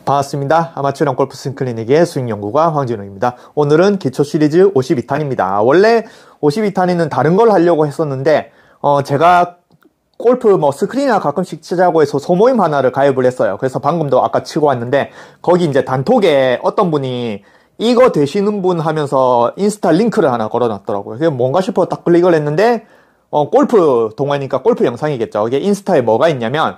반갑습니다. 아마추어형 골프 스윙 클리닉의 스윙연구가 황진우입니다. 오늘은 기초 시리즈 52탄입니다. 원래 52탄에는 다른 걸 하려고 했었는데 제가 골프 스크린이나 가끔씩 치자고 해서 소모임 하나를 가입을 했어요. 그래서 방금도 아까 치고 왔는데 거기 이제 단톡에 어떤 분이 이거 되시는 분 하면서 인스타 링크를 하나 걸어놨더라고요. 그게 뭔가 싶어 딱 클릭을 했는데 골프 동호회니까 골프 영상이겠죠. 이게 인스타에 뭐가 있냐면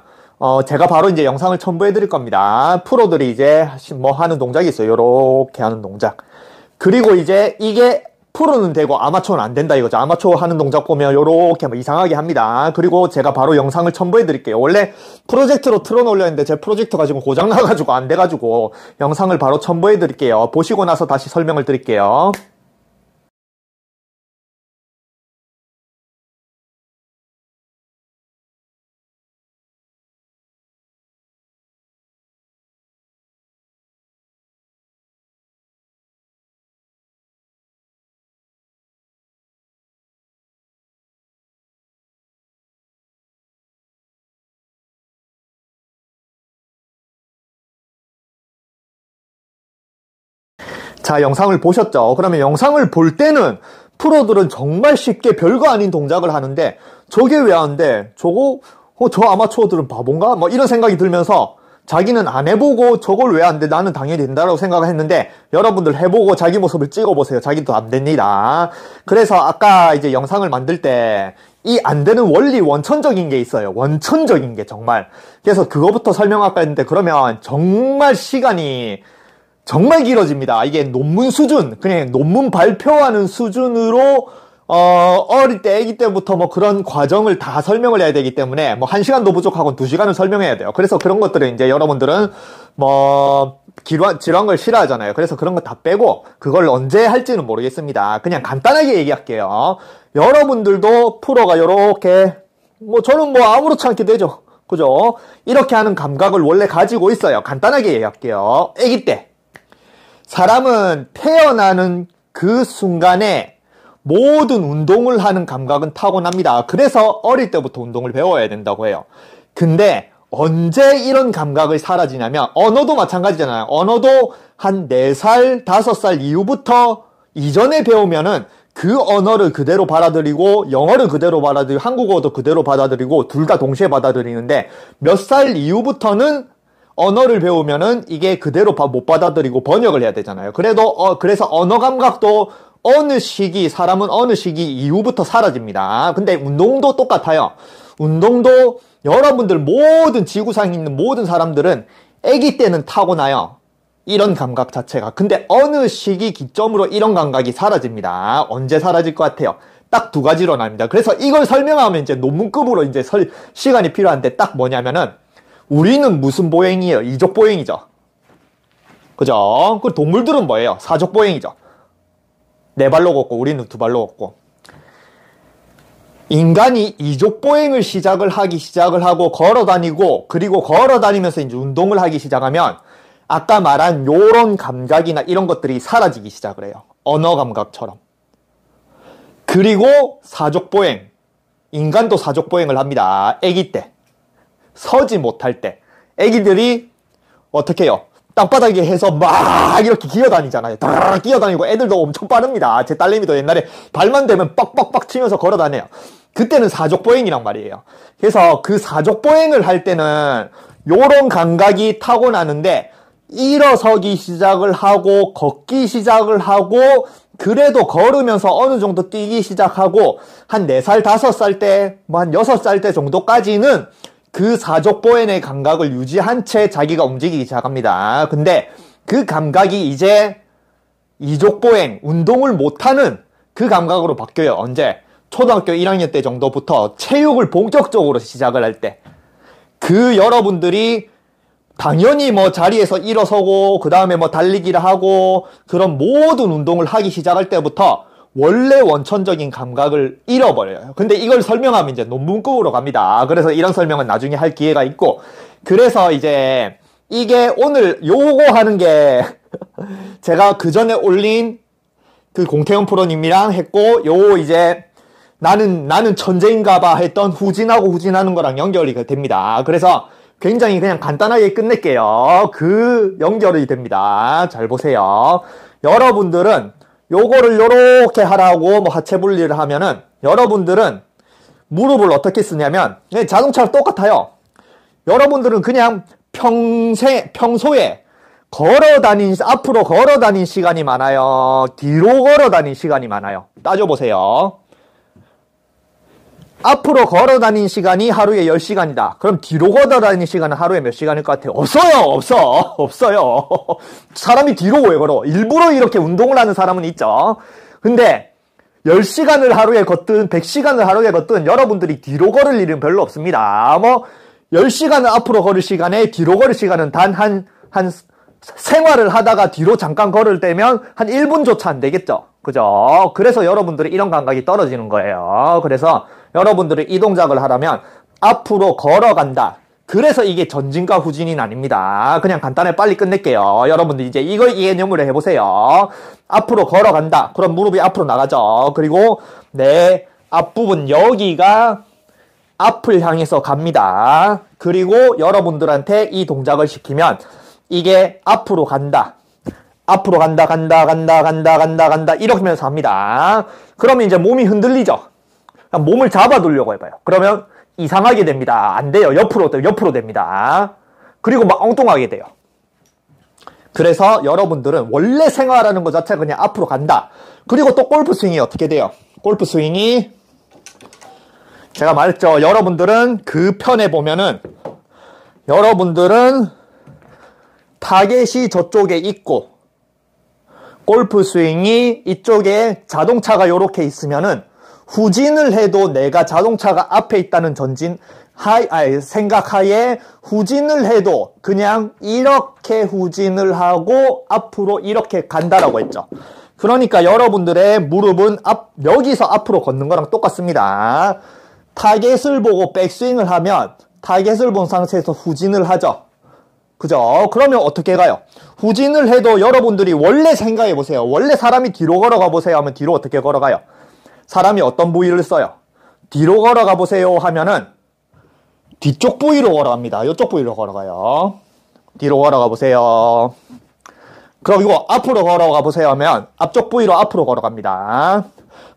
제가 바로 이제 영상을 첨부해 드릴 겁니다. 프로들이 이제 하는 동작이 있어요. 요렇게 하는 동작. 그리고 이제 이게 프로는 되고 아마추어는 안 된다 이거죠. 아마추어 하는 동작 보면 요렇게 이상하게 합니다. 그리고 제가 바로 영상을 첨부해 드릴게요. 원래 프로젝트로 틀어놓으려는데 제 프로젝트가 지금 고장나가지고 안 돼가지고 영상을 바로 첨부해 드릴게요. 보시고 나서 다시 설명을 드릴게요. 자, 영상을 보셨죠? 그러면 영상을 볼 때는 프로들은 정말 쉽게 별거 아닌 동작을 하는데 저게 왜 안 돼? 저거 저 아마추어들은 바본가? 이런 생각이 들면서 자기는 안 해보고 저걸 왜 안 돼? 나는 당연히 된다라고 생각을 했는데 여러분들 해보고 자기 모습을 찍어보세요. 자기도 안 됩니다. 그래서 아까 이제 영상을 만들 때 이 안 되는 원리 원천적인 게 있어요. 원천적인 게 정말. 그래서 그거부터 설명할까 했는데 그러면 정말 시간이 정말 길어집니다. 이게 논문 수준, 그냥 논문 발표하는 수준으로 어릴 때, 아기 때부터 그런 과정을 다 설명을 해야 되기 때문에 1시간도 부족하고 2시간을 설명해야 돼요. 그래서 그런 것들을 이제 여러분들은 지루한 걸 싫어하잖아요. 그래서 그런 거 다 빼고 그걸 언제 할지는 모르겠습니다. 그냥 간단하게 얘기할게요. 여러분들도 프로가 요렇게 저는 아무렇지 않게 되죠. 그죠? 이렇게 하는 감각을 원래 가지고 있어요. 간단하게 얘기할게요. 아기 때 사람은 태어나는 그 순간에 모든 운동을 하는 감각은 타고납니다. 그래서 어릴 때부터 운동을 배워야 된다고 해요. 근데 언제 이런 감각을 사라지냐면 언어도 마찬가지잖아요. 언어도 한 4살, 5살 이후부터 이전에 배우면은 그 언어를 그대로 받아들이고 영어를 그대로 받아들이고 한국어도 그대로 받아들이고 둘 다 동시에 받아들이는데 몇 살 이후부터는 언어를 배우면은 이게 그대로 못 받아들이고 번역을 해야 되잖아요. 그래서 언어 감각도 사람은 어느 시기 이후부터 사라집니다. 근데 운동도 똑같아요. 운동도 여러분들 지구상에 있는 모든 사람들은 아기 때는 타고나요. 이런 감각 자체가. 근데 어느 시기 기점으로 이런 감각이 사라집니다. 언제 사라질 것 같아요? 딱 2가지로 나뉩니다. 그래서 이걸 설명하면 이제 논문급으로 이제 시간이 필요한데 딱 뭐냐면은 우리는 무슨 보행이에요? 이족 보행이죠. 그죠? 그 동물들은 뭐예요? 사족 보행이죠. 4발로 걷고 우리는 2발로 걷고. 인간이 이족 보행을 시작을 하고 걸어다니고 그리고 걸어다니면서 이제 운동을 하기 시작하면 아까 말한 요런 감각이나 이런 것들이 사라지기 시작을 해요. 언어 감각처럼. 그리고 사족 보행. 인간도 사족 보행을 합니다. 아기 때. 서지 못할 때 애기들이 어떻게 해요? 땅바닥에 해서 막 이렇게 기어다니잖아요. 다르르 기어다니고 애들도 엄청 빠릅니다. 제 딸내미도 옛날에 발만 대면 빡빡빡 치면서 걸어다녀요. 그때는 사족보행이란 말이에요. 그래서 그 사족보행을 할 때는 요런 감각이 타고나는데 일어서기 시작을 하고 걷기 시작을 하고 그래도 걸으면서 어느 정도 뛰기 시작하고 한 4살, 5살 때, 한 6살 때 정도까지는 그 사족보행의 감각을 유지한 채 자기가 움직이기 시작합니다. 근데 그 감각이 이제 이족보행, 운동을 못하는 그 감각으로 바뀌어요. 언제? 초등학교 1학년 때 정도부터 체육을 본격적으로 시작을 할 때. 여러분들이 당연히 자리에서 일어서고 그 다음에 달리기를 하고 그런 모든 운동을 하기 시작할 때부터 원래 원천적인 감각을 잃어버려요. 근데 이걸 설명하면 이제 논문급으로 갑니다. 그래서 이런 설명은 나중에 할 기회가 있고 그래서 이제 이게 오늘 요거 하는 게 제가 그 전에 올린 그 공태현 프로님이랑 했고 이제 나는 천재인가봐 했던 후진하고 후진하는 거랑 연결이 됩니다. 그래서 굉장히 그냥 간단하게 끝낼게요. 그 연결이 됩니다. 잘 보세요. 여러분들은 요거를 요렇게 하라고 뭐 하체 분리를 하면은 여러분들은 무릎을 어떻게 쓰냐면 자동차랑 똑같아요. 여러분들은 그냥 평소에 앞으로 걸어 다닌 시간이 많아요? 뒤로 걸어 다닌 시간이 많아요? 따져보세요. 앞으로 걸어 다닌 시간이 하루에 10시간이다. 그럼 뒤로 걸어 다닌 시간은 하루에 몇 시간일 것 같아요? 없어요. 사람이 뒤로 왜 걸어? 일부러 이렇게 운동을 하는 사람은 있죠. 근데 10시간을 하루에 걷든 100시간을 하루에 걷든 여러분들이 뒤로 걸을 일은 별로 없습니다. 뭐 10시간을 앞으로 걸을 시간에 뒤로 걸을 시간은 단 한 생활을 하다가 뒤로 잠깐 걸을 때면 한 1분조차 안 되겠죠. 그죠? 그래서 여러분들이 이런 감각이 떨어지는 거예요. 그래서 여러분들이 이 동작을 하려면 앞으로 걸어간다. 그래서 이게 전진과 후진이 아닙니다. 그냥 간단하게 빨리 끝낼게요. 여러분들 이제 이걸 이해념으로 해보세요. 앞으로 걸어간다. 그럼 무릎이 앞으로 나가죠. 그리고 내 앞부분 여기가 앞을 향해서 갑니다. 그리고 여러분들한테 이 동작을 시키면 이게 앞으로 간다. 앞으로 간다. 이렇게 하면서 합니다. 그러면 이제 몸이 흔들리죠. 몸을 잡아두려고 해봐요. 그러면 이상하게 됩니다. 안 돼요. 옆으로 됩니다. 그리고 막 엉뚱하게 돼요. 그래서 여러분들은 원래 생활하는 것 자체가 그냥 앞으로 간다. 그리고 또 골프 스윙이 어떻게 돼요? 골프 스윙이 제가 말했죠. 여러분들은 그 편에 보면은 여러분들은 타겟이 저쪽에 있고 골프 스윙이 이쪽에 자동차가 이렇게 있으면은 후진을 해도 내가 자동차가 앞에 있다는 생각하에 후진을 해도 그냥 이렇게 후진을 하고 앞으로 이렇게 간다라고 했죠. 그러니까 여러분들의 무릎은 여기서 앞으로 걷는 거랑 똑같습니다. 타겟을 보고 백스윙을 하면 타겟을 본 상태에서 후진을 하죠. 그죠? 그러면 어떻게 가요? 후진을 해도 여러분들이 원래 생각해 보세요. 원래 사람이 뒤로 걸어가 보세요 하면 뒤로 어떻게 걸어가요? 사람이 어떤 부위를 써요? 뒤로 걸어가 보세요 하면은 뒤쪽 부위로 걸어갑니다. 이쪽 부위로 걸어가요. 뒤로 걸어가 보세요. 그리고 앞으로 걸어가 보세요 하면 앞쪽 부위로 앞으로 걸어갑니다.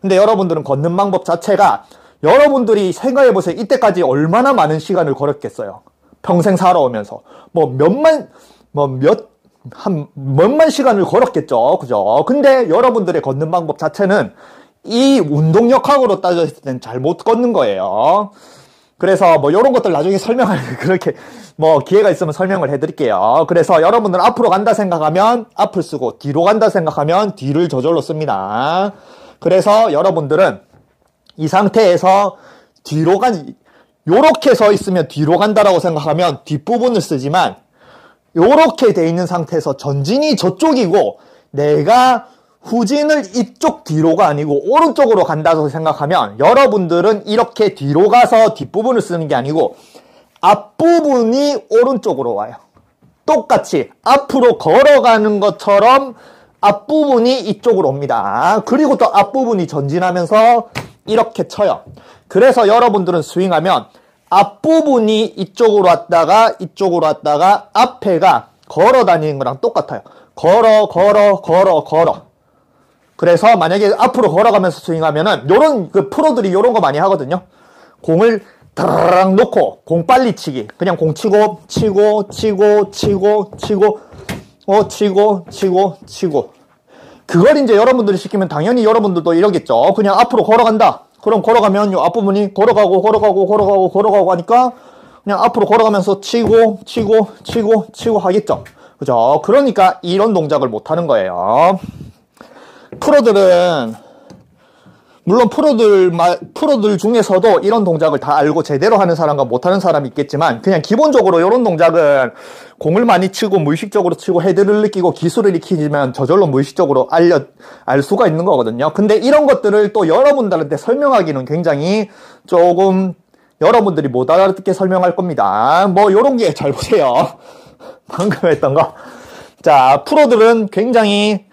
근데 여러분들은 걷는 방법 자체가 여러분들이 생각해 보세요. 이때까지 얼마나 많은 시간을 걸었겠어요? 평생 살아오면서 몇만 시간을 걸었겠죠. 그죠? 근데 여러분들의 걷는 방법 자체는 이 운동력학으로 따졌을 때는 잘 못 걷는 거예요. 그래서 뭐 이런 것들 나중에 설명할 그렇게 뭐 기회가 있으면 설명을 해드릴게요. 그래서 여러분들은 앞으로 간다 생각하면 앞을 쓰고 뒤로 간다 생각하면 뒤를 저절로 씁니다. 그래서 여러분들은 이 상태에서 요렇게 서 있으면 뒤로 간다라고 생각하면 뒷부분을 쓰지만 요렇게 돼 있는 상태에서 전진이 저쪽이고 내가 후진을 이쪽 뒤로가 아니고 오른쪽으로 간다고 생각하면 여러분들은 이렇게 뒤로 가서 뒷부분을 쓰는 게 아니고 앞부분이 오른쪽으로 와요. 똑같이 앞으로 걸어가는 것처럼 앞부분이 이쪽으로 옵니다. 그리고 또 앞부분이 전진하면서 이렇게 쳐요. 그래서 여러분들은 스윙하면 앞부분이 이쪽으로 왔다가 앞에가 걸어 다니는 거랑 똑같아요. 걸어. 그래서 만약에 앞으로 걸어가면서 스윙하면은 프로들이 요런 거 많이 하거든요. 공을 드르륵 놓고 공 빨리 치기. 그냥 공 치고 그걸 이제 여러분들이 시키면 당연히 여러분들도 이러겠죠. 그냥 앞으로 걸어간다. 그럼 걸어가면 요 앞부분이 걸어가고 하니까 그냥 앞으로 걸어가면서 치고 하겠죠. 그죠? 그러니까 이런 동작을 못 하는 거예요. 프로들은 물론 프로들 중에서도 이런 동작을 다 알고 제대로 하는 사람과 못하는 사람이 있겠지만 그냥 기본적으로 이런 동작은 공을 많이 치고 무의식적으로 치고 헤드를 느끼고 기술을 익히지만 저절로 무의식적으로 알 수가 있는 거거든요. 근데 이런 것들을 또 여러분들한테 설명하기는 굉장히 조금 여러분들이 못 알아듣게 설명할 겁니다. 뭐 요런 게 잘 보세요. 방금 했던 거. 자, 프로들은 굉장히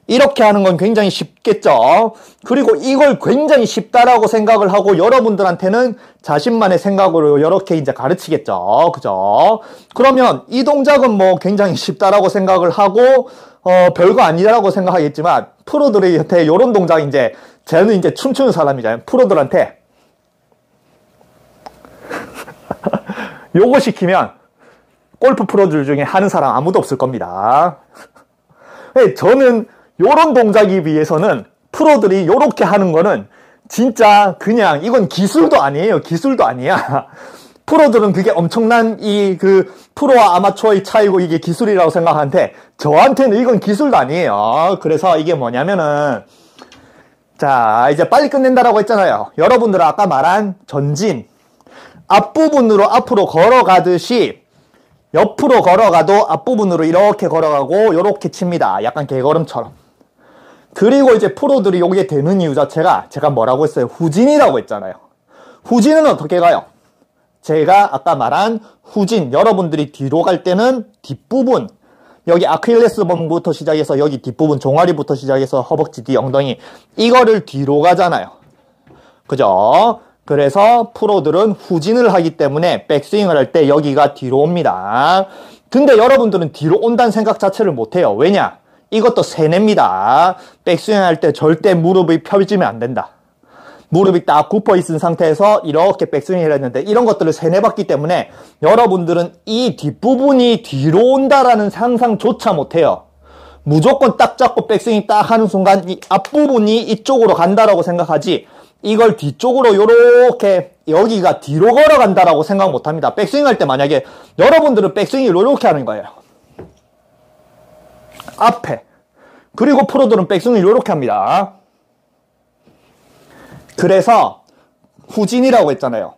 이렇게 하는 건 굉장히 쉽겠죠. 그리고 이걸 굉장히 쉽다라고 생각을 하고 여러분들한테는 자신만의 생각으로 이렇게 이제 가르치겠죠. 그죠? 그러면 이 동작은 뭐 굉장히 쉽다라고 생각을 하고 별거 아니라고 생각하겠지만 프로들한테 이런 동작 이제 쟤는 이제 춤추는 사람이잖아요. 프로들한테 요거 시키면 골프 프로들 중에 하는 사람 아무도 없을 겁니다. 저는 요런 동작이 비해서는 프로들이 요렇게 하는 거는 진짜 그냥 이건 기술도 아니에요. 기술도 아니야. 프로들은 그게 엄청난 프로와 아마추어의 차이고 이게 기술이라고 생각하는데 저한테는 이건 기술도 아니에요. 그래서 이게 뭐냐면은 자 이제 빨리 끝낸다라고 했잖아요. 여러분들은 아까 말한 전진 앞부분으로 앞으로 걸어가듯이 옆으로 걸어가도 앞부분으로 이렇게 걸어가고 이렇게 칩니다. 약간 개걸음처럼. 그리고 이제 프로들이 여기에 되는 이유 자체가 제가 뭐라고 했어요? 후진이라고 했잖아요. 후진은 어떻게 가요? 제가 아까 말한 후진, 여러분들이 뒤로 갈 때는 뒷부분, 여기 아킬레스건부터 시작해서 여기 뒷부분 종아리부터 시작해서 허벅지 뒤 엉덩이 이거를 뒤로 가잖아요. 그죠? 그래서 프로들은 후진을 하기 때문에 백스윙을 할 때 여기가 뒤로 옵니다. 근데 여러분들은 뒤로 온다는 생각 자체를 못해요. 왜냐? 이것도 세뇌입니다. 백스윙 할 때 절대 무릎이 펴지면 안 된다. 무릎이 딱 굽어 있는 상태에서 이렇게 백스윙을 했는데 이런 것들을 세뇌받기 때문에 여러분들은 이 뒷부분이 뒤로 온다라는 상상조차 못해요. 무조건 딱 잡고 백스윙 딱 하는 순간 이 앞부분이 이쪽으로 간다라고 생각하지 이걸 뒤쪽으로 요렇게 여기가 뒤로 걸어간다라고 생각 못합니다. 백스윙 할 때 만약에 여러분들은 백스윙을 요렇게 하는 거예요. 앞에. 그리고 프로들은 백스윙을 요렇게 합니다. 그래서 후진이라고 했잖아요.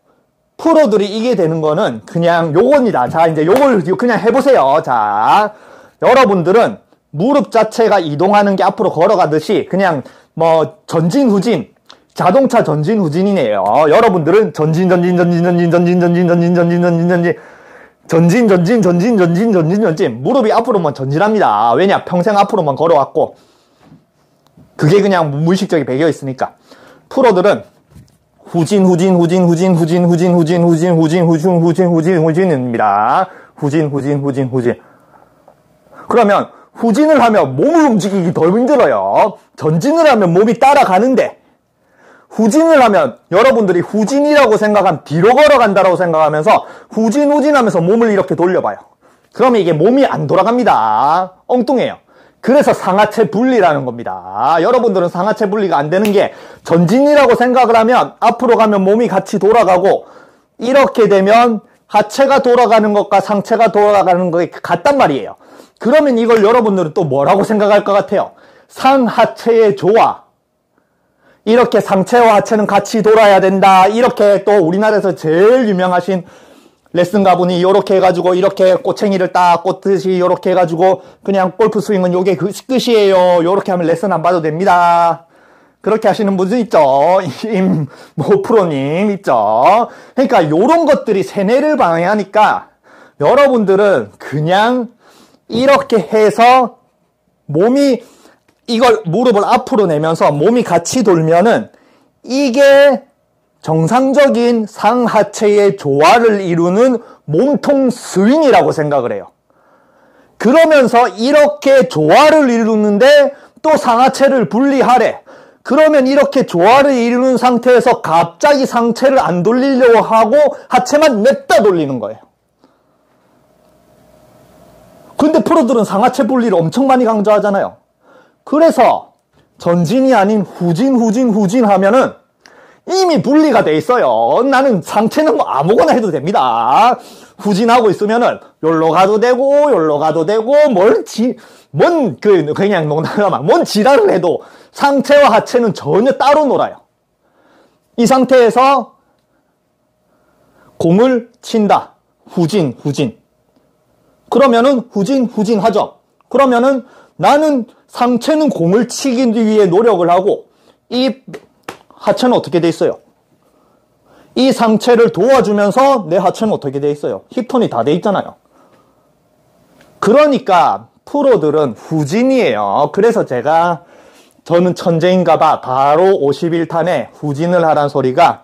프로들이 이게 되는 거는 그냥 요겁니다. 자, 이제 요걸 그냥 해보세요. 자, 여러분들은 무릎 자체가 이동하는 게 앞으로 걸어가듯이 그냥 뭐 전진 후진 자동차 전진 후진이네요. 여러분들은 전진 무릎이 앞으로만 전진합니다. 왜냐? 평생 앞으로만 걸어왔고 그게 그냥 무의식적이 배겨 있으니까. 프로들은 후진입니다. 후진. 그러면 후진을 하면 몸을 움직이기 덜 힘들어요. 전진을 하면 몸이 따라가는데 후진을 하면 여러분들이 후진이라고 생각하면 뒤로 걸어간다라고 생각하면서 후진하면서 몸을 이렇게 돌려봐요. 그러면 이게 몸이 안 돌아갑니다. 엉뚱해요. 그래서 상하체 분리라는 겁니다. 여러분들은 상하체 분리가 안 되는 게 전진이라고 생각을 하면 앞으로 가면 몸이 같이 돌아가고 이렇게 되면 하체가 돌아가는 것과 상체가 돌아가는 것이 같단 말이에요. 그러면 이걸 여러분들은 또 뭐라고 생각할 것 같아요? 상하체의 조화. 이렇게 상체와 하체는 같이 돌아야 된다. 이렇게 또 우리나라에서 제일 유명하신 레슨 가분이 이렇게 해가지고 이렇게 꼬챙이를 딱 꽂듯이 이렇게 해가지고 그냥 골프 스윙은 요게 끝이에요. 이렇게 하면 레슨 안 봐도 됩니다. 그렇게 하시는 분들 있죠. 뭐 프로님 있죠. 그러니까 요런 것들이 세뇌를 방해하니까 여러분들은 그냥 이렇게 해서 몸이 이걸 무릎을 앞으로 내면서 몸이 같이 돌면은 이게 정상적인 상하체의 조화를 이루는 몸통 스윙이라고 생각을 해요. 그러면서 이렇게 조화를 이루는데 또 상하체를 분리하래. 그러면 이렇게 조화를 이루는 상태에서 갑자기 상체를 안 돌리려고 하고 하체만 냅다 돌리는 거예요. 근데 프로들은 상하체 분리를 엄청 많이 강조하잖아요. 그래서 전진이 아닌 후진 하면은 이미 분리가 돼 있어요. 나는 상체는 뭐 아무거나 해도 됩니다. 후진하고 있으면은 여기로 가도 되고 여기로 가도 되고 그냥 농담하면 뭔 지랄을 해도 상체와 하체는 전혀 따로 놀아요. 이 상태에서 공을 친다. 후진. 그러면은 후진 하죠. 그러면은 나는 상체는 공을 치기 위해 노력을 하고 이 하체는 어떻게 돼 있어요? 이 상체를 도와주면서 내 하체는 어떻게 돼 있어요? 힙턴이 다 돼 있잖아요. 그러니까 프로들은 후진이에요. 그래서 저는 천재인가봐 바로 51탄에 후진을 하라는 소리가,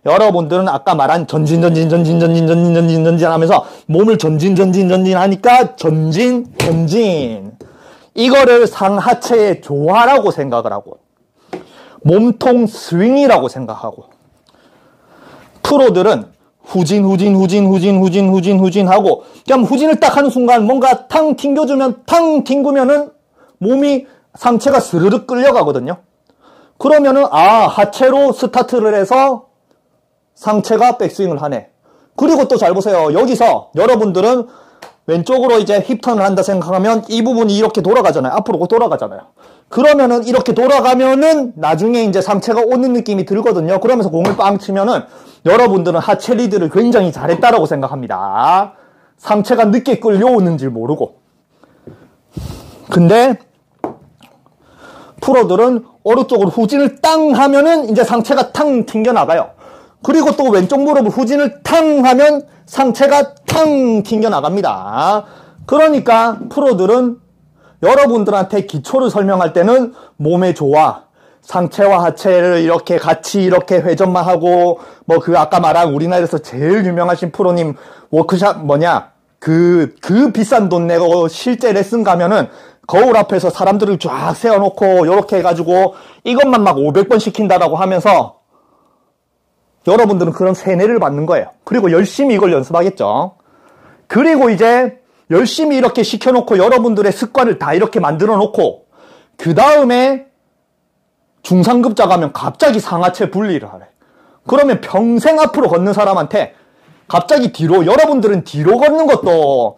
여러분들은 아까 말한 전진 하면서 몸을 전진 하니까 전진 이거를 상하체의 조화라고 생각을 하고 몸통 스윙이라고 생각하고, 프로들은 후진 하고, 그냥 후진을 딱 하는 순간 뭔가 탕 튕구면은 몸이 상체가 스르륵 끌려가거든요. 그러면은 하체로 스타트를 해서 상체가 백스윙을 하네. 그리고 또 잘 보세요. 여기서 여러분들은 왼쪽으로 이제 힙턴을 한다 생각하면 이 부분이 이렇게 돌아가잖아요. 앞으로 돌아가잖아요. 그러면은 이렇게 돌아가면은 나중에 이제 상체가 오는 느낌이 들거든요. 그러면서 공을 빵 치면은 여러분들은 하체 리드를 굉장히 잘했다라고 생각합니다. 상체가 늦게 끌려오는지 모르고. 근데 프로들은 오른쪽으로 후진을 땅 하면은 이제 상체가 탕 튕겨나가요. 그리고 또 왼쪽 무릎을 후진을 탕 하면 상체가 탕 튕겨나갑니다. 그러니까 프로들은 여러분들한테 기초를 설명할 때는 몸의 조화, 상체와 하체를 이렇게 같이 이렇게 회전만 하고, 아까 말한 우리나라에서 제일 유명하신 프로님 워크샵 그 비싼 돈 내고 실제 레슨 가면은 거울 앞에서 사람들을 쫙 세워놓고 요렇게 해가지고 이것만 막 500번 시킨다라고 하면서 여러분들은 그런 세뇌를 받는 거예요. 그리고 열심히 이걸 연습하겠죠. 그리고 이제 열심히 이렇게 시켜놓고 여러분들의 습관을 다 이렇게 만들어 놓고, 그 다음에 중상급자 가면 갑자기 상하체 분리를 하래. 그러면 평생 앞으로 걷는 사람한테 갑자기 여러분들은 뒤로 걷는 것도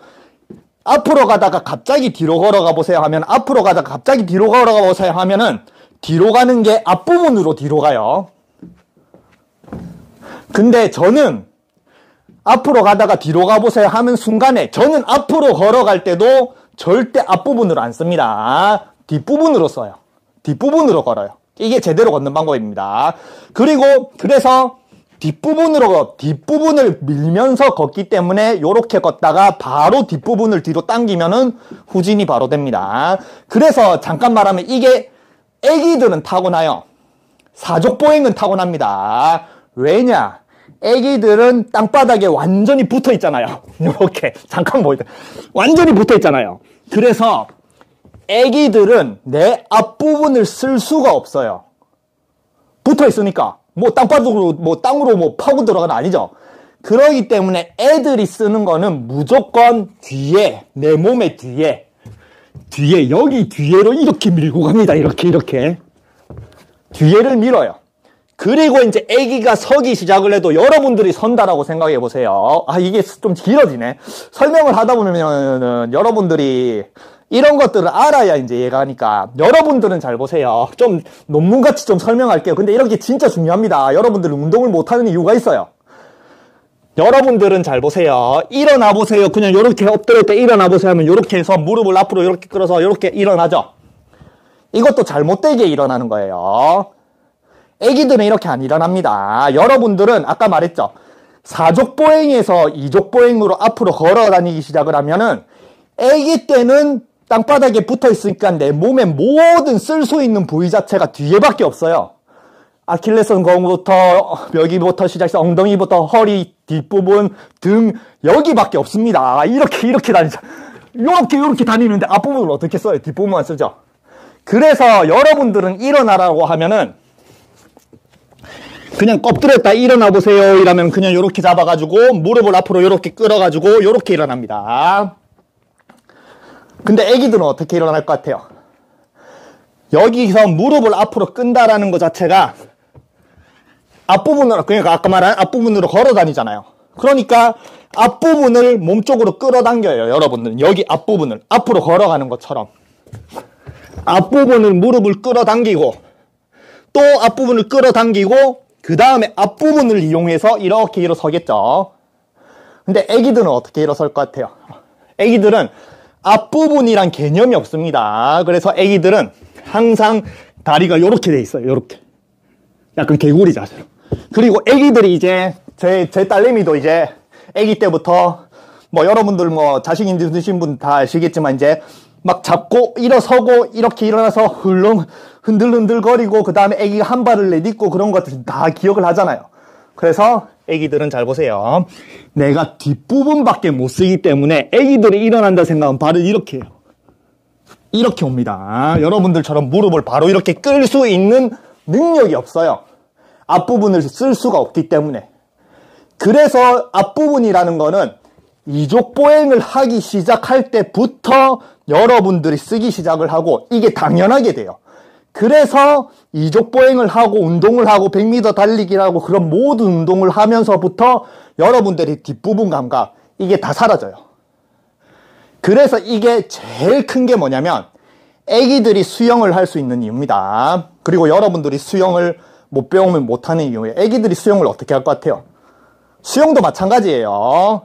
앞으로 가다가 갑자기 뒤로 걸어가 보세요 하면, 앞으로 가다가 갑자기 뒤로 걸어가 보세요 하면은 뒤로 가는 게 앞부분으로 뒤로 가요. 근데 저는 앞으로 가다가 뒤로 가보세요 하면 순간에 저는 앞으로 걸어갈 때도 절대 앞부분으로 안 씁니다. 뒷부분으로 써요. 뒷부분으로 걸어요. 이게 제대로 걷는 방법입니다. 그래서 뒷부분을 밀면서 걷기 때문에 요렇게 걷다가 바로 뒷부분을 뒤로 당기면은 후진이 바로 됩니다. 그래서 잠깐 말하면 이게 애기들은 타고나요. 사족보행은 타고납니다. 왜냐? 애기들은 땅바닥에 완전히 붙어 있잖아요. 이렇게 잠깐 보이죠. 완전히 붙어 있잖아요. 그래서 애기들은 내 앞부분을 쓸 수가 없어요. 붙어 있으니까 땅으로 파고 들어가는 아니죠. 그러기 때문에 애들이 쓰는 거는 무조건 뒤에, 내 몸의 뒤에 여기 뒤에로 이렇게 밀고 갑니다. 이렇게 뒤에를 밀어요. 그리고 이제 아기가 서기 시작을 해도 여러분들이 선다라고 생각해 보세요. 이게 좀 길어지네. 설명을 하다 보면은 여러분들이 이런 것들을 알아야 이제 이해가 가니까, 여러분들은 잘 보세요. 좀 논문같이 좀 설명할게요. 근데 이렇게 진짜 중요합니다. 여러분들은 운동을 못하는 이유가 있어요. 여러분들은 잘 보세요. 일어나 보세요. 그냥 이렇게 엎드릴 때 일어나 보세요 하면 이렇게 해서 무릎을 앞으로 이렇게 끌어서 이렇게 일어나죠. 이것도 잘못되게 일어나는 거예요. 애기들은 이렇게 안 일어납니다. 여러분들은 아까 말했죠. 사족보행에서 이족보행으로 앞으로 걸어 다니기 시작을 하면은 애기 때는 땅바닥에 붙어 있으니까 내 몸의 모든 쓸 수 있는 부위 자체가 뒤에밖에 없어요. 아킬레스건 거부터 여기부터 시작해서 엉덩이부터 허리 뒷부분 등 여기밖에 없습니다. 이렇게 다니죠. 이렇게 다니는데 앞부분을 어떻게 써요? 뒷부분만 쓰죠. 그래서 여러분들은 일어나라고 하면은 그냥 엎드렸다 일어나 보세요 이러면 그냥 이렇게 잡아가지고 무릎을 앞으로 이렇게 끌어가지고 이렇게 일어납니다. 근데 애기들은 어떻게 일어날 것 같아요? 여기서 무릎을 앞으로 끈다라는 것 자체가 앞부분으로, 그러니까 아까 말한 앞부분으로 걸어 다니잖아요. 그러니까 앞부분을 몸쪽으로 끌어당겨요. 여러분들은 여기 앞부분을 앞으로 걸어가는 것처럼 앞부분을 무릎을 끌어당기고 또 앞부분을 끌어당기고 그 다음에 앞부분을 이용해서 이렇게 일어서겠죠. 근데 애기들은 어떻게 일어설 것 같아요? 애기들은 앞부분이란 개념이 없습니다. 그래서 애기들은 항상 다리가 이렇게 돼 있어요. 이렇게 약간 개구리 자세로. 그리고 애기들이 이제 제 딸내미도 이제 애기 때부터 여러분들 자식 있으신 분 다 아시겠지만 이제 막 잡고 일어서고 이렇게 일어나서 흔들흔들거리고 그 다음에 애기가 한 발을 내딛고 그런 것들 다 기억을 하잖아요. 그래서 애기들은 잘 보세요. 내가 뒷부분밖에 못 쓰기 때문에 애기들이 일어난다 생각하면 발을 이렇게 해요. 이렇게 옵니다. 여러분들처럼 무릎을 바로 이렇게 끌 수 있는 능력이 없어요. 앞부분을 쓸 수가 없기 때문에. 그래서 앞부분이라는 거는 이족보행을 하기 시작할 때부터 여러분들이 쓰기 시작을 하고 이게 당연하게 돼요. 그래서 이족보행을 하고 운동을 하고 100m 달리기를 하고 그런 모든 운동을 하면서부터 여러분들이 뒷부분 감각 이게 다 사라져요. 그래서 이게 제일 큰 게 뭐냐면 애기들이 수영을 할 수 있는 이유입니다. 그리고 여러분들이 수영을 못 배우면 못하는 이유예요. 애기들이 수영을 어떻게 할 것 같아요? 수영도 마찬가지예요.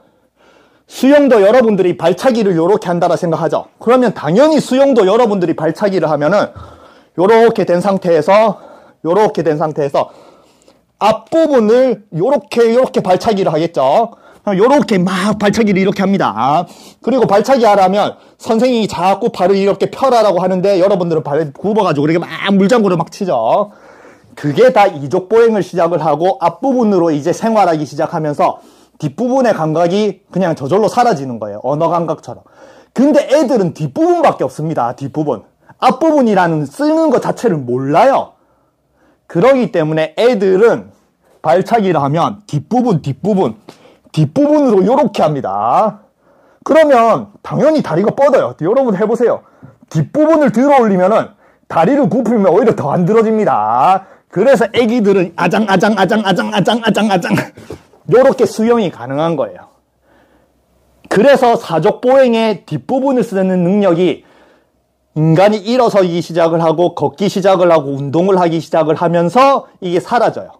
수영도 여러분들이 발차기를 요렇게 한다라 생각하죠. 그러면 당연히 수영도 여러분들이 발차기를 하면은 요렇게 된 상태에서 앞부분을 요렇게 발차기를 하겠죠. 요렇게 막 발차기를 이렇게 합니다. 그리고 발차기 하라면 선생님이 자꾸 발을 이렇게 펴라라고 하는데 여러분들은 발을 굽어가지고 이렇게 막 물장구를 막 치죠. 그게 다 이족보행을 시작을 하고 앞부분으로 이제 생활하기 시작하면서 뒷부분의 감각이 그냥 저절로 사라지는 거예요. 언어 감각처럼. 근데 애들은 뒷부분밖에 없습니다. 뒷부분. 앞부분이라는 쓰는 것 자체를 몰라요. 그러기 때문에 애들은 발차기를 하면 뒷부분으로 요렇게 합니다. 그러면 당연히 다리가 뻗어요. 여러분 해보세요. 뒷부분을 들어 올리면은 다리를 굽히면 오히려 더 안 들어집니다. 그래서 애기들은 아장 요렇게 수영이 가능한 거예요. 그래서 사족보행의 뒷부분을 쓰는 능력이 인간이 일어서기 시작을 하고 걷기 시작을 하고 운동을 하기 시작을 하면서 이게 사라져요.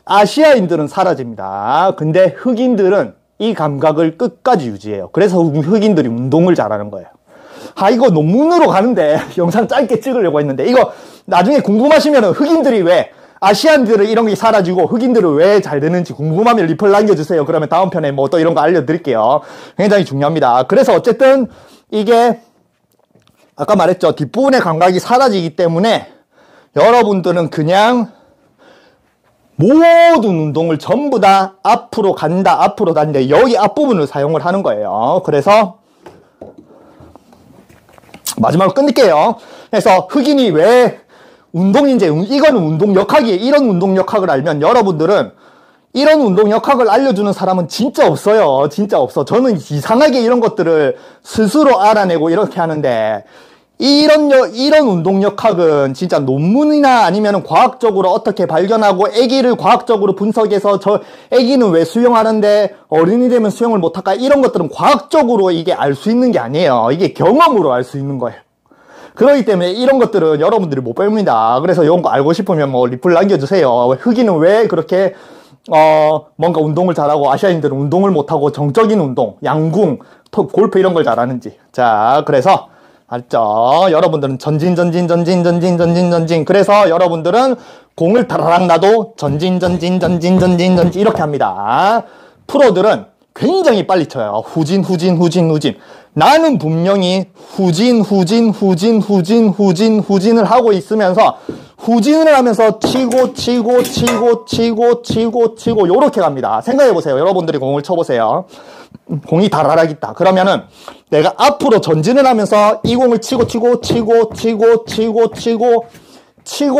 아시아인들은 사라집니다. 근데 흑인들은 이 감각을 끝까지 유지해요. 그래서 흑인들이 운동을 잘하는 거예요. 이거 논문으로 가는데 영상 짧게 찍으려고 했는데 이거 나중에 궁금하시면 흑인들이 왜 아시안들은 이런 게 사라지고 흑인들은 왜 잘 되는지 궁금하면 리플 남겨주세요. 그러면 다음 편에 뭐 또 이런 거 알려드릴게요. 굉장히 중요합니다. 그래서 어쨌든 이게 아까 말했죠. 뒷부분의 감각이 사라지기 때문에 여러분들은 그냥 모든 운동을 전부 다 앞으로 간다, 앞으로 다닌다. 여기 앞부분을 사용을 하는 거예요. 그래서 마지막으로 끝낼게요. 그래서 흑인이 왜 운동인지, 이거는 운동역학이에요. 이런 운동역학을 알면 여러분들은 이런 운동역학을 알려주는 사람은 진짜 없어요. 진짜 없어. 저는 이상하게 이런 것들을 스스로 알아내고 이렇게 하는데 이런 운동역학은 진짜 논문이나 아니면 과학적으로 어떻게 발견하고 애기를 과학적으로 분석해서 저 애기는 왜 수영하는데 어른이 되면 수영을 못할까 이런 것들은 과학적으로 이게 알 수 있는 게 아니에요. 이게 경험으로 알 수 있는 거예요. 그렇기 때문에 이런 것들은 여러분들이 못 배웁니다. 그래서 이런 거 알고 싶으면 뭐 리플 남겨주세요. 흑인은 왜 그렇게 뭔가 운동을 잘하고 아시아인들은 운동을 못하고 정적인 운동, 양궁, 골프 이런 걸 잘하는지. 자, 그래서 알죠? 여러분들은 전진. 그래서 여러분들은 공을 다라락 놔도 전진 이렇게 합니다. 프로들은 굉장히 빨리 쳐요. 후진. 나는 분명히 후진을 하고 있으면서 후진을 하면서 치고 요렇게 갑니다. 생각해보세요. 여러분들이 공을 쳐보세요. 공이 다라락 있다. 그러면은 내가 앞으로 전진을 하면서 이 공을 치고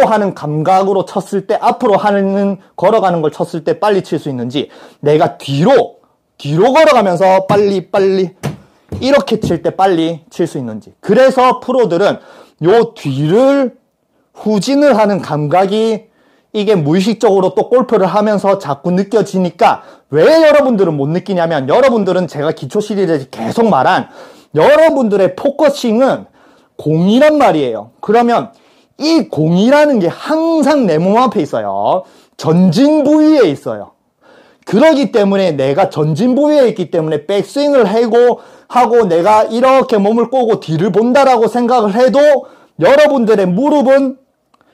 하는 감각으로 쳤을 때 앞으로 걸어가는 걸 쳤을 때 빨리 칠 수 있는지 내가 뒤로 걸어가면서 빨리 이렇게 칠 때 빨리 칠 수 있는지. 그래서 프로들은 요 뒤를 후진을 하는 감각이 이게 무의식적으로 또 골프를 하면서 자꾸 느껴지니까 왜 여러분들은 못 느끼냐면 여러분들은 제가 기초 시리즈에서 계속 말한 여러분들의 포커싱은 공이란 말이에요. 그러면 이 공이라는 게 항상 내 몸 앞에 있어요. 전진 부위에 있어요. 그러기 때문에 내가 전진 부위에 있기 때문에 백스윙을 하고 내가 이렇게 몸을 꼬고 뒤를 본다라고 생각을 해도 여러분들의 무릎은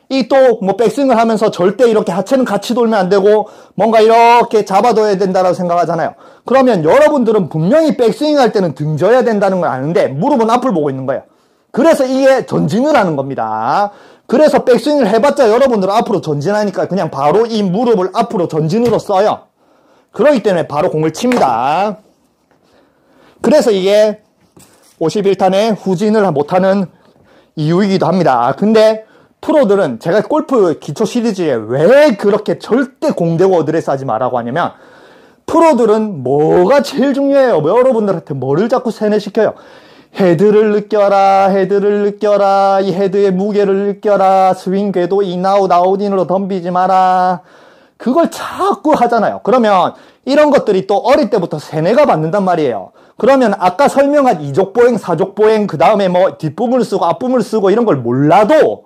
이 또 뭐 백스윙을 하면서 절대 이렇게 하체는 같이 돌면 안 되고 뭔가 이렇게 잡아둬야 된다라고 생각하잖아요. 그러면 여러분들은 분명히 백스윙 할 때는 등져야 된다는 걸 아는데 무릎은 앞을 보고 있는 거예요. 그래서 이게 전진을 하는 겁니다. 그래서 백스윙을 해봤자 여러분들은 앞으로 전진하니까 그냥 바로 이 무릎을 앞으로 전진으로 써요. 그렇기 때문에 바로 공을 칩니다. 그래서 이게 51탄에 후진을 못하는 이유이기도 합니다. 근데 프로들은 제가 골프 기초 시리즈에 왜 그렇게 절대 공대고 어드레스 하지 말라고 하냐면 프로들은 뭐가 제일 중요해요. 여러분들한테 뭐를 자꾸 세뇌시켜요. 헤드를 느껴라, 헤드를 느껴라, 이 헤드의 무게를 느껴라, 스윙 궤도 인아웃 아웃인으로 덤비지 마라. 그걸 자꾸 하잖아요. 그러면 이런 것들이 또 어릴 때부터 세뇌가 받는단 말이에요. 그러면 아까 설명한 이족보행, 사족보행, 그 다음에 뭐 뒷부분을 쓰고 앞부분을 쓰고 이런 걸 몰라도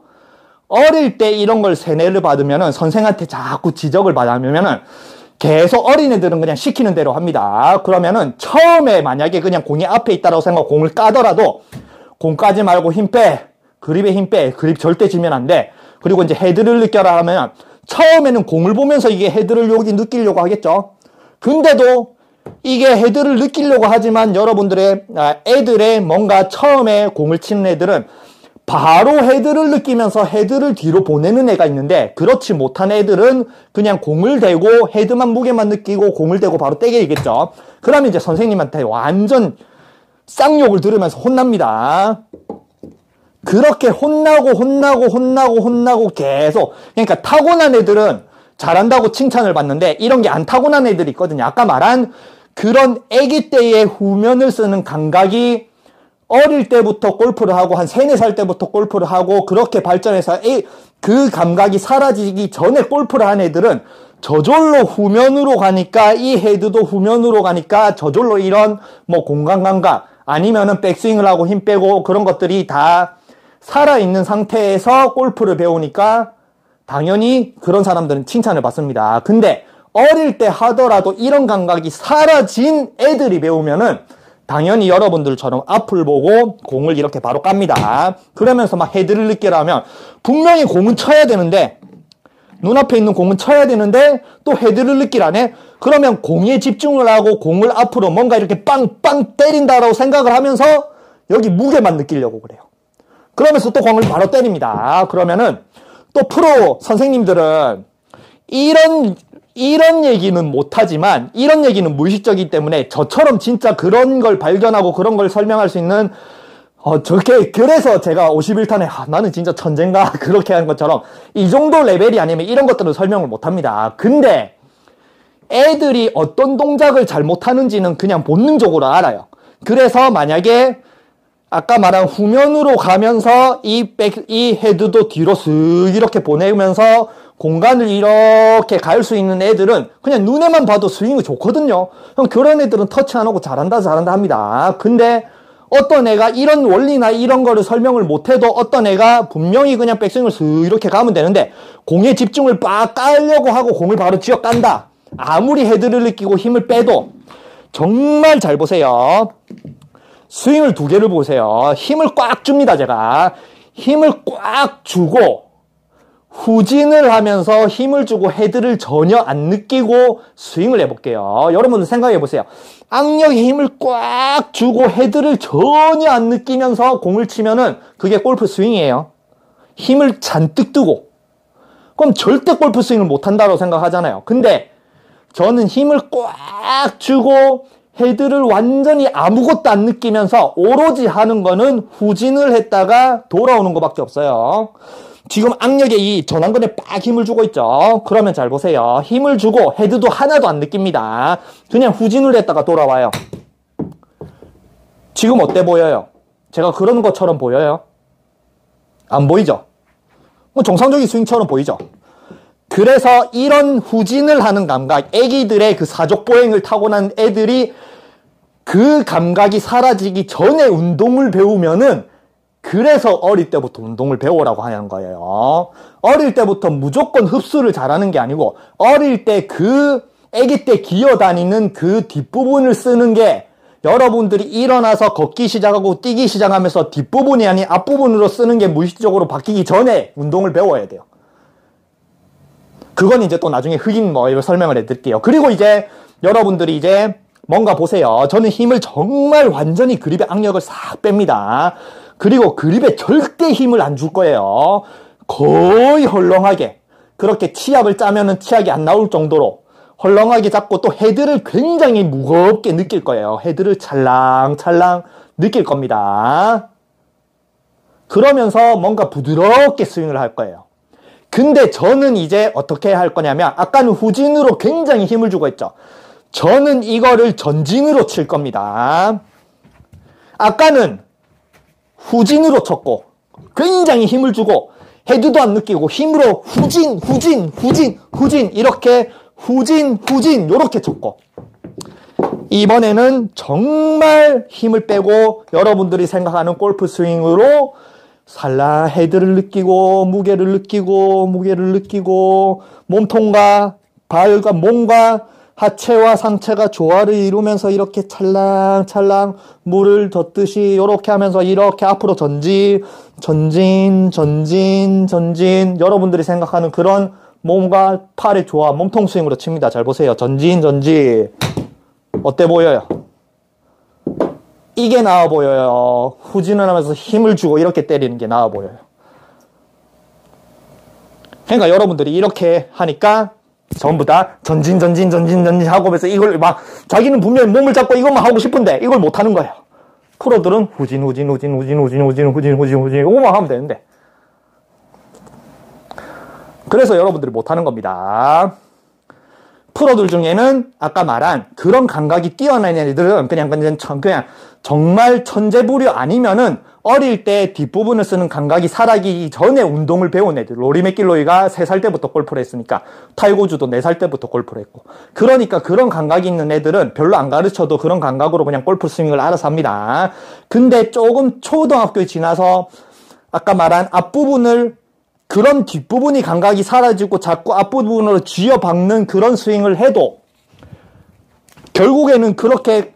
어릴 때 이런 걸 세뇌를 받으면은 선생한테 자꾸 지적을 받으면은 계속 어린애들은 그냥 시키는 대로 합니다. 그러면은 처음에 만약에 그냥 공이 앞에 있다고 생각하고 공을 까더라도 공 까지 말고 힘 빼. 그립에 힘 빼. 그립 절대 지면 안 돼. 그리고 이제 헤드를 느껴라 하면 처음에는 공을 보면서 이게 헤드를 여기 느끼려고 하겠죠. 근데도 이게 헤드를 느끼려고 하지만 여러분들의 애들의 뭔가 처음에 공을 치는 애들은 바로 헤드를 느끼면서 헤드를 뒤로 보내는 애가 있는데 그렇지 못한 애들은 그냥 공을 대고 헤드만 무게만 느끼고 공을 대고 바로 때리겠죠. 그러면 이제 선생님한테 완전 쌍욕을 들으면서 혼납니다. 그렇게 혼나고 계속. 그러니까 타고난 애들은 잘한다고 칭찬을 받는데 이런 게 안 타고난 애들이 있거든요. 아까 말한 그런 아기 때의 후면을 쓰는 감각이 어릴 때부터 골프를 하고 한 3, 4살 때부터 골프를 하고 그렇게 발전해서 그 감각이 사라지기 전에 골프를 한 애들은 저절로 후면으로 가니까 이 헤드도 후면으로 가니까 저절로 이런 뭐 공간 감각 아니면은 백스윙을 하고 힘 빼고 그런 것들이 다 살아있는 상태에서 골프를 배우니까 당연히 그런 사람들은 칭찬을 받습니다. 근데 어릴 때 하더라도 이런 감각이 사라진 애들이 배우면은 당연히 여러분들처럼 앞을 보고 공을 이렇게 바로 깝니다. 그러면서 막 헤드를 느끼라 하면 분명히 공은 쳐야 되는데 눈앞에 있는 공은 쳐야 되는데 또 헤드를 느끼라네? 그러면 공에 집중을 하고 공을 앞으로 뭔가 이렇게 빵빵 때린다라고 생각을 하면서 여기 무게만 느끼려고 그래요. 그러면서 또 공을 바로 때립니다. 그러면은 또 프로 선생님들은 이런 얘기는 못하지만 이런 얘기는 무의식적이기 때문에 저처럼 진짜 그런 걸 발견하고 그런 걸 설명할 수 있는 그래서 제가 51탄에 나는 진짜 천재인가 그렇게 하는 것처럼 이 정도 레벨이 아니면 이런 것들은 설명을 못합니다. 근데 애들이 어떤 동작을 잘못하는지는 그냥 본능적으로 알아요. 그래서 만약에 아까 말한 후면으로 가면서 이 헤드도 뒤로 쓱 이렇게 보내면서 공간을 이렇게 갈 수 있는 애들은 그냥 눈에만 봐도 스윙이 좋거든요. 그럼 그런 애들은 터치 안 하고 잘한다 합니다. 근데 어떤 애가 이런 원리나 이런 거를 설명을 못해도 어떤 애가 분명히 그냥 백스윙을 쓱 이렇게 가면 되는데 공에 집중을 빡 깔려고 하고 공을 바로 쥐어 깐다. 아무리 헤드를 느끼고 힘을 빼도 정말 잘 보세요. 스윙을 2개를 보세요. 힘을 꽉 줍니다. 제가 힘을 꽉 주고 후진을 하면서 힘을 주고 헤드를 전혀 안 느끼고 스윙을 해볼게요. 여러분들 생각해보세요. 악력의 힘을 꽉 주고 헤드를 전혀 안 느끼면서 공을 치면은 그게 골프 스윙이에요. 힘을 잔뜩 두고. 그럼 절대 골프 스윙을 못한다고 생각하잖아요. 근데 저는 힘을 꽉 주고 헤드를 완전히 아무것도 안 느끼면서 오로지 하는 거는 후진을 했다가 돌아오는 것밖에 없어요. 지금 악력의 이 전완근에 빡 힘을 주고 있죠. 그러면 잘 보세요. 힘을 주고 헤드도 하나도 안 느낍니다. 그냥 후진을 했다가 돌아와요. 지금 어때 보여요? 제가 그런 것처럼 보여요? 안 보이죠? 뭐 정상적인 스윙처럼 보이죠? 그래서 이런 후진을 하는 감각, 애기들의 그 사족보행을 타고난 애들이 그 감각이 사라지기 전에 운동을 배우면은 그래서 어릴 때부터 운동을 배우라고 하는 거예요. 어릴 때부터 무조건 흡수를 잘하는 게 아니고 어릴 때 그 아기 때 기어다니는 그 뒷부분을 쓰는 게 여러분들이 일어나서 걷기 시작하고 뛰기 시작하면서 뒷부분이 아닌 앞부분으로 쓰는 게 무의식적으로 바뀌기 전에 운동을 배워야 돼요. 그건 이제 또 나중에 흑인 이걸 설명을 해드릴게요. 그리고 이제 여러분들이 이제 뭔가 보세요. 저는 힘을 정말 완전히 그립의 악력을 싹 뺍니다. 그리고 그립에 절대 힘을 안 줄 거예요. 거의 헐렁하게. 그렇게 치압을 짜면은 치압이 안 나올 정도로 헐렁하게 잡고 또 헤드를 굉장히 무겁게 느낄 거예요. 헤드를 찰랑찰랑 느낄 겁니다. 그러면서 뭔가 부드럽게 스윙을 할 거예요. 근데 저는 이제 어떻게 할 거냐면 아까는 후진으로 굉장히 힘을 주고 했죠. 저는 이거를 전진으로 칠 겁니다. 아까는 후진으로 쳤고 굉장히 힘을 주고 헤드도 안 느끼고 힘으로 후진 이렇게 후진 요렇게 쳤고 이번에는 정말 힘을 빼고 여러분들이 생각하는 골프 스윙으로 살라 헤드를 느끼고 무게를 느끼고 몸통과 발과 몸과 하체와 상체가 조화를 이루면서 이렇게 찰랑찰랑 물을 젓듯이 이렇게 하면서 이렇게 앞으로 전진 여러분들이 생각하는 그런 몸과 팔의 조화 몸통 스윙으로 칩니다. 잘 보세요. 전진 어때 보여요? 이게 나아 보여요. 후진을 하면서 힘을 주고 이렇게 때리는 게 나아 보여요. 그러니까 여러분들이 이렇게 하니까 전부 다 전진 하고 하면서 이걸 막 자기는 분명히 몸을 잡고 이것만 하고 싶은데 이걸 못 하는 거예요. 프로들은 후진 이거만 하면 되는데 그래서 여러분들이 못 하는 겁니다. 프로들 중에는 아까 말한 그런 감각이 뛰어난 애들은 그냥 정말 천재부류 아니면은 어릴 때 뒷부분을 쓰는 감각이 살아기 전에 운동을 배운 애들. 로리 맥길로이가 3살 때부터 골프를 했으니까 타이거우즈도 4살 때부터 골프를 했고 그러니까 그런 감각이 있는 애들은 별로 안 가르쳐도 그런 감각으로 그냥 골프 스윙을 알아서 합니다. 근데 조금 초등학교에 지나서 아까 말한 앞부분을 그런 뒷부분이 감각이 사라지고 자꾸 앞부분으로 쥐어박는 그런 스윙을 해도 결국에는 그렇게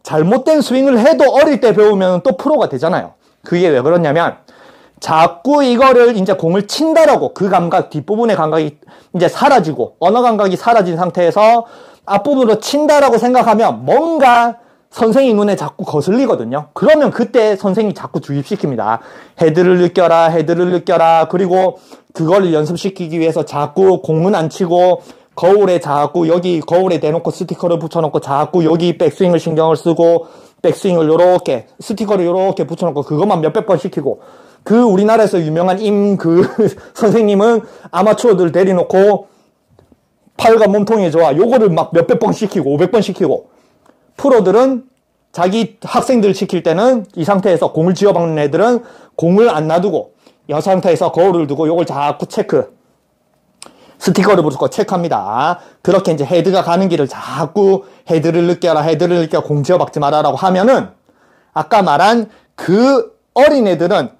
잘못된 스윙을 해도 어릴 때 배우면 또 프로가 되잖아요. 그게 왜 그러냐면 자꾸 이거를 이제 공을 친다라고 그 감각 뒷부분의 감각이 이제 사라지고 언어 감각이 사라진 상태에서 앞부분으로 친다라고 생각하면 뭔가 선생님 눈에 자꾸 거슬리거든요. 그러면 그때 선생님이 자꾸 주입시킵니다. 헤드를 느껴라. 그리고 그걸 연습시키기 위해서 자꾸 공은 안 치고 거울에 자꾸 여기 거울에 대놓고 스티커를 붙여놓고 자꾸 여기 백스윙을 신경을 쓰고 백스윙을 요렇게 스티커를 요렇게 붙여놓고 그것만 몇백 번 시키고 그 우리나라에서 유명한 선생님은 아마추어들 데려놓고 팔과 몸통의 조화 요거를 막 몇백 번 시키고 500번 시키고 프로들은 자기 학생들 시킬 때는 이 상태에서 공을 쥐어박는 애들은 공을 안 놔두고 이 상태에서 거울을 두고 요걸 자꾸 스티커를 붙이고 체크합니다. 그렇게 이제 헤드가 가는 길을 자꾸 헤드를 느껴라 공 쥐어박지 마라라고 하면은 아까 말한 그 어린애들은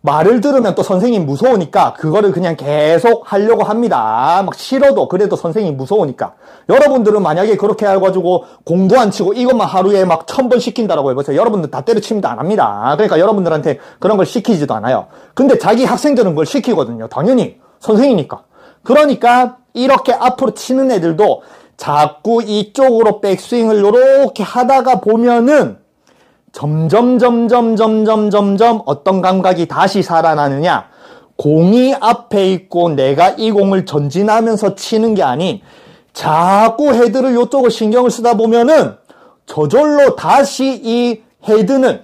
말을 들으면 또 선생님 무서우니까 그거를 그냥 계속 하려고 합니다. 막 싫어도 그래도 선생님 무서우니까. 여러분들은 만약에 그렇게 해가지고 공도 안 치고 이것만 하루에 막 1000번 시킨다라고 해보세요. 여러분들 다 때려치면도 안 합니다. 그러니까 여러분들한테 그런 걸 시키지도 않아요. 근데 자기 학생들은 그걸 시키거든요. 당연히 선생이니까. 그러니까 이렇게 앞으로 치는 애들도 자꾸 이쪽으로 백스윙을 요렇게 하다가 보면은 점점 어떤 감각이 다시 살아나느냐. 공이 앞에 있고 내가 이 공을 전진하면서 치는 게 아닌 자꾸 헤드를 이쪽을 신경을 쓰다 보면은 저절로 다시 이 헤드는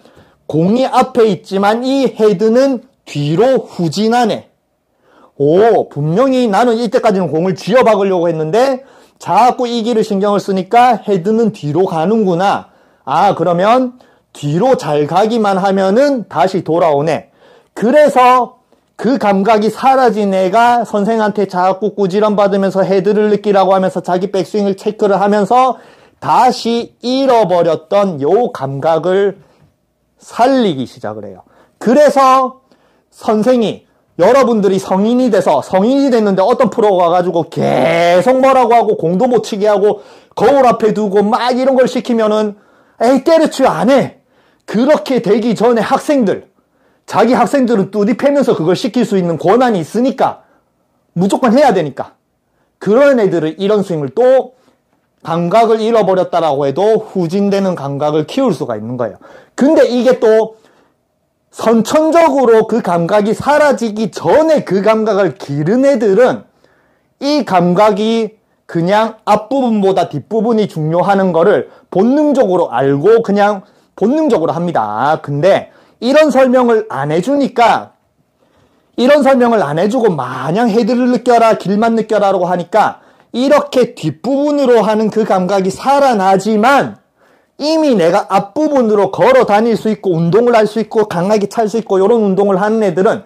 공이 앞에 있지만 이 헤드는 뒤로 후진하네. 오, 분명히 나는 이때까지는 공을 쥐어박으려고 했는데 자꾸 이 길을 신경을 쓰니까 헤드는 뒤로 가는구나. 아, 그러면 뒤로 잘 가기만 하면은 다시 돌아오네. 그래서 그 감각이 사라진 애가 선생한테 자꾸 꾸지람 받으면서 헤드를 느끼라고 하면서 자기 백스윙을 체크를 하면서 다시 잃어버렸던 요 감각을 살리기 시작을 해요. 그래서 선생이 여러분들이 성인이 됐는데 어떤 프로가 가지고 계속 뭐라고 하고 공도 못 치게 하고 거울 앞에 두고 막 이런 걸 시키면은 에이 때려치워 안 해. 그렇게 되기 전에 자기 학생들은 뚜디 패면서 그걸 시킬 수 있는 권한이 있으니까 무조건 해야 되니까 그런 애들을 이런 스윙을 또 감각을 잃어버렸다라고 해도 후진되는 감각을 키울 수가 있는 거예요. 근데 이게 또 선천적으로 그 감각이 사라지기 전에 그 감각을 기른 애들은 이 감각이 그냥 앞부분보다 뒷부분이 중요하는 거를 본능적으로 알고 그냥 본능적으로 합니다. 근데 이런 설명을 안 해주니까, 이런 설명을 안 해주고 마냥 헤드를 느껴라, 길만 느껴라라고 하니까 이렇게 뒷부분으로 하는 그 감각이 살아나지만 이미 내가 앞부분으로 걸어 다닐 수 있고 운동을 할 수 있고 강하게 찰 수 있고 이런 운동을 하는 애들은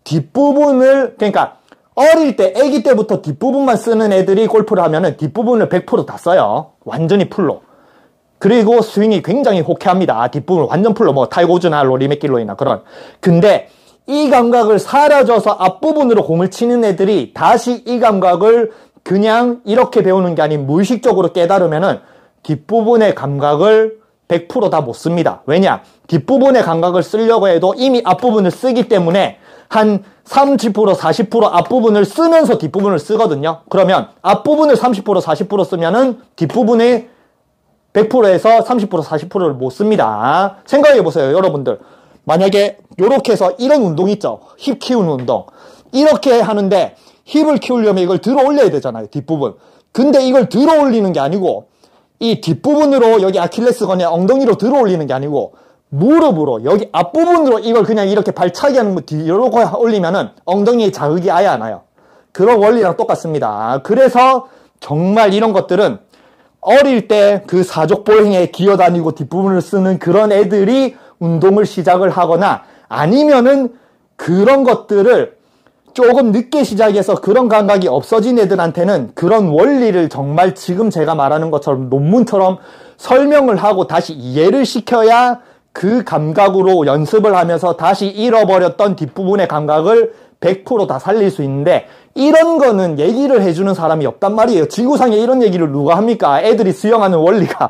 뒷부분을, 그러니까 어릴 때 아기 때부터 뒷부분만 쓰는 애들이 골프를 하면은 뒷부분을 100% 다 써요. 완전히 풀로. 그리고 스윙이 굉장히 호쾌합니다. 뒷부분을 완전 풀로, 뭐 타이거우즈나 로리 맥길로이나 그런. 근데 이 감각을 사라져서 앞부분으로 공을 치는 애들이 다시 이 감각을 그냥 이렇게 배우는 게 아닌 무의식적으로 깨달으면은 뒷부분의 감각을 100% 다 못 씁니다. 왜냐? 뒷부분의 감각을 쓰려고 해도 이미 앞부분을 쓰기 때문에 한 30%, 40% 앞부분을 쓰면서 뒷부분을 쓰거든요. 그러면 앞부분을 30%, 40% 쓰면은 뒷부분의 100%에서 30%, 40%를 못 씁니다. 생각해보세요, 여러분들. 만약에 이렇게 해서 이런 운동 있죠? 힙 키우는 운동. 이렇게 하는데 힙을 키우려면 이걸 들어 올려야 되잖아요, 뒷부분. 근데 이걸 들어 올리는 게 아니고 이 뒷부분으로 여기 아킬레스건에 엉덩이로 들어 올리는 게 아니고 무릎으로 여기 앞부분으로 이걸 그냥 이렇게 발차기 하는 거 뒤로 올리면은 엉덩이에 자극이 아예 안 와요. 그런 원리랑 똑같습니다. 그래서 정말 이런 것들은 어릴 때 그 사족보행에 기어다니고 뒷부분을 쓰는 그런 애들이 운동을 시작을 하거나 아니면은 그런 것들을 조금 늦게 시작해서 그런 감각이 없어진 애들한테는 그런 원리를 정말 지금 제가 말하는 것처럼 논문처럼 설명을 하고 다시 이해를 시켜야 그 감각으로 연습을 하면서 다시 잃어버렸던 뒷부분의 감각을 100% 다 살릴 수 있는데 이런 거는 얘기를 해주는 사람이 없단 말이에요. 지구상에 이런 얘기를 누가 합니까? 애들이 수영하는 원리가.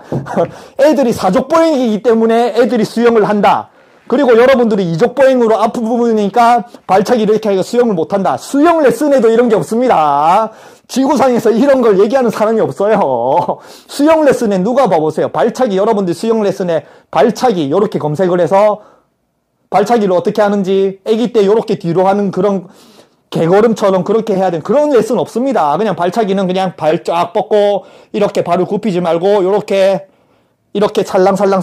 애들이 사족보행이기 때문에 애들이 수영을 한다. 그리고 여러분들이 이족보행으로 앞부분이니까 발차기를 이렇게 하니까 수영을 못한다. 수영 레슨에도 이런 게 없습니다. 지구상에서 이런 걸 얘기하는 사람이 없어요. 수영 레슨에 누가 봐보세요. 발차기, 여러분들 수영 레슨에 발차기 이렇게 검색을 해서 발차기를 어떻게 하는지 아기 때 이렇게 뒤로 하는 그런 개걸음처럼 그렇게 해야 되는 그런 레슨 없습니다. 그냥 발차기는 그냥 발 쫙 뻗고 이렇게 발을 굽히지 말고 이렇게 살랑살랑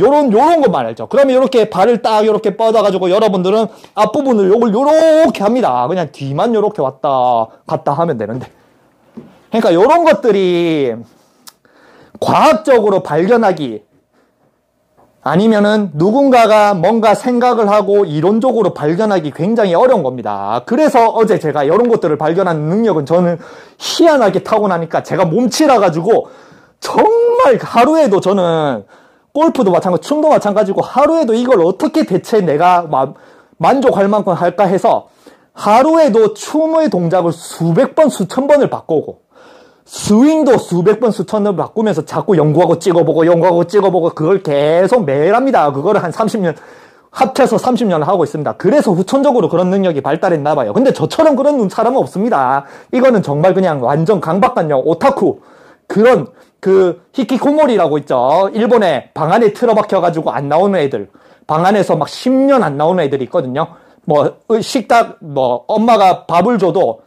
요런 것만 알죠. 그러면 이렇게 발을 딱 이렇게 뻗어가지고 여러분들은 앞부분을 요걸 요렇게 합니다. 그냥 뒤만 요렇게 왔다 갔다 하면 되는데. 그러니까 요런 것들이 과학적으로 발견하기 아니면은 누군가가 뭔가 생각을 하고 이론적으로 발견하기 굉장히 어려운 겁니다. 그래서 어제 제가 이런 것들을 발견하는 능력은 저는 희한하게 타고나니까 제가 몸치라 가지고 정말 하루에도 저는 골프도 마찬가지고 춤도 마찬가지고 하루에도 이걸 어떻게 대체 내가 만족할 만큼 할까 해서 하루에도 춤의 동작을 수백 번, 수천 번을 바꾸고 스윙도 수백 번, 수천 번을 바꾸면서 자꾸 연구하고 찍어보고 그걸 계속 매일 합니다. 그거를 한 30년 합쳐서 30년을 하고 있습니다. 그래서 후천적으로 그런 능력이 발달했나 봐요. 근데 저처럼 그런 사람은 없습니다. 이거는 정말 그냥 완전 강박관념, 오타쿠 그런 그 히키코모리라고 있죠. 일본에 방 안에 틀어박혀가지고 안 나오는 애들, 방 안에서 막 10년 안 나오는 애들이 있거든요. 뭐 식탁 뭐 엄마가 밥을 줘도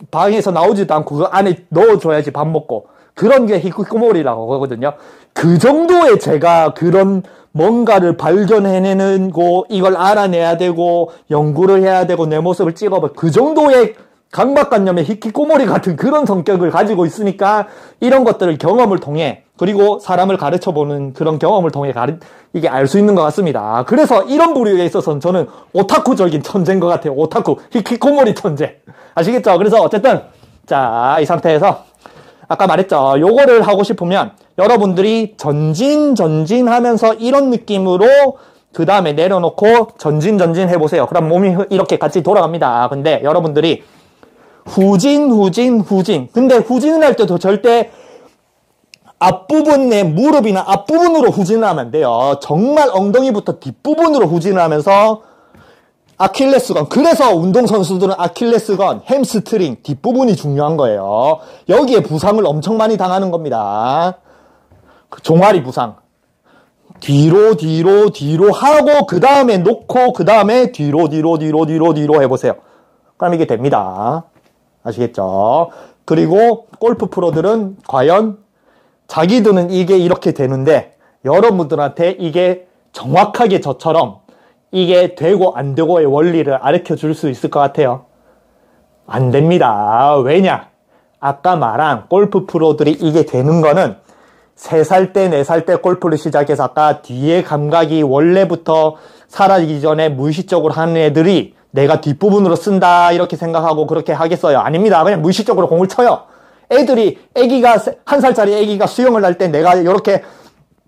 방에서 나오지도 않고 그 안에 넣어줘야지 밥 먹고 그런 게 히키코모리라고 하거든요. 그 정도의 제가 그런 뭔가를 발견해내는 거 이걸 알아내야 되고 연구를 해야 되고 내 모습을 찍어봐 그 정도의 강박관념의 히키코모리 같은 그런 성격을 가지고 있으니까 이런 것들을 경험을 통해 그리고 사람을 가르쳐보는 그런 경험을 통해 이게 알 수 있는 것 같습니다. 그래서 이런 부류에 있어서는 저는 오타쿠적인 천재인 것 같아요. 오타쿠, 히키코모리 천재. 아시겠죠? 그래서 어쨌든 자, 이 상태에서 아까 말했죠. 요거를 하고 싶으면 여러분들이 전진 하면서 이런 느낌으로 그 다음에 내려놓고 전진 해보세요. 그럼 몸이 이렇게 같이 돌아갑니다. 근데 여러분들이 후진. 근데 후진을 할 때도 절대 앞부분의 무릎이나 앞부분으로 후진을 하면 안 돼요. 정말 엉덩이부터 뒷부분으로 후진을 하면서 아킬레스건. 그래서 운동선수들은 아킬레스건, 햄스트링, 뒷부분이 중요한 거예요. 여기에 부상을 엄청 많이 당하는 겁니다. 종아리 부상. 뒤로 하고 그 다음에 놓고 그 다음에 뒤로 해보세요. 그럼 이게 됩니다. 아시겠죠? 그리고 골프 프로들은 과연 자기들은 이게 이렇게 되는데 여러분들한테 이게 정확하게 저처럼 이게 되고 안 되고의 원리를 가르쳐 줄 수 있을 것 같아요? 안 됩니다. 왜냐? 아까 말한 골프 프로들이 이게 되는 거는 3살 때, 4살 때 골프를 시작해서 아까 뒤에 감각이 원래부터 사라지기 전에 무의식적으로 하는 애들이 내가 뒷부분으로 쓴다 이렇게 생각하고 그렇게 하겠어요? 아닙니다. 그냥 무의식적으로 공을 쳐요. 애기가 1살짜리 애기가 수영을 할 때 내가 이렇게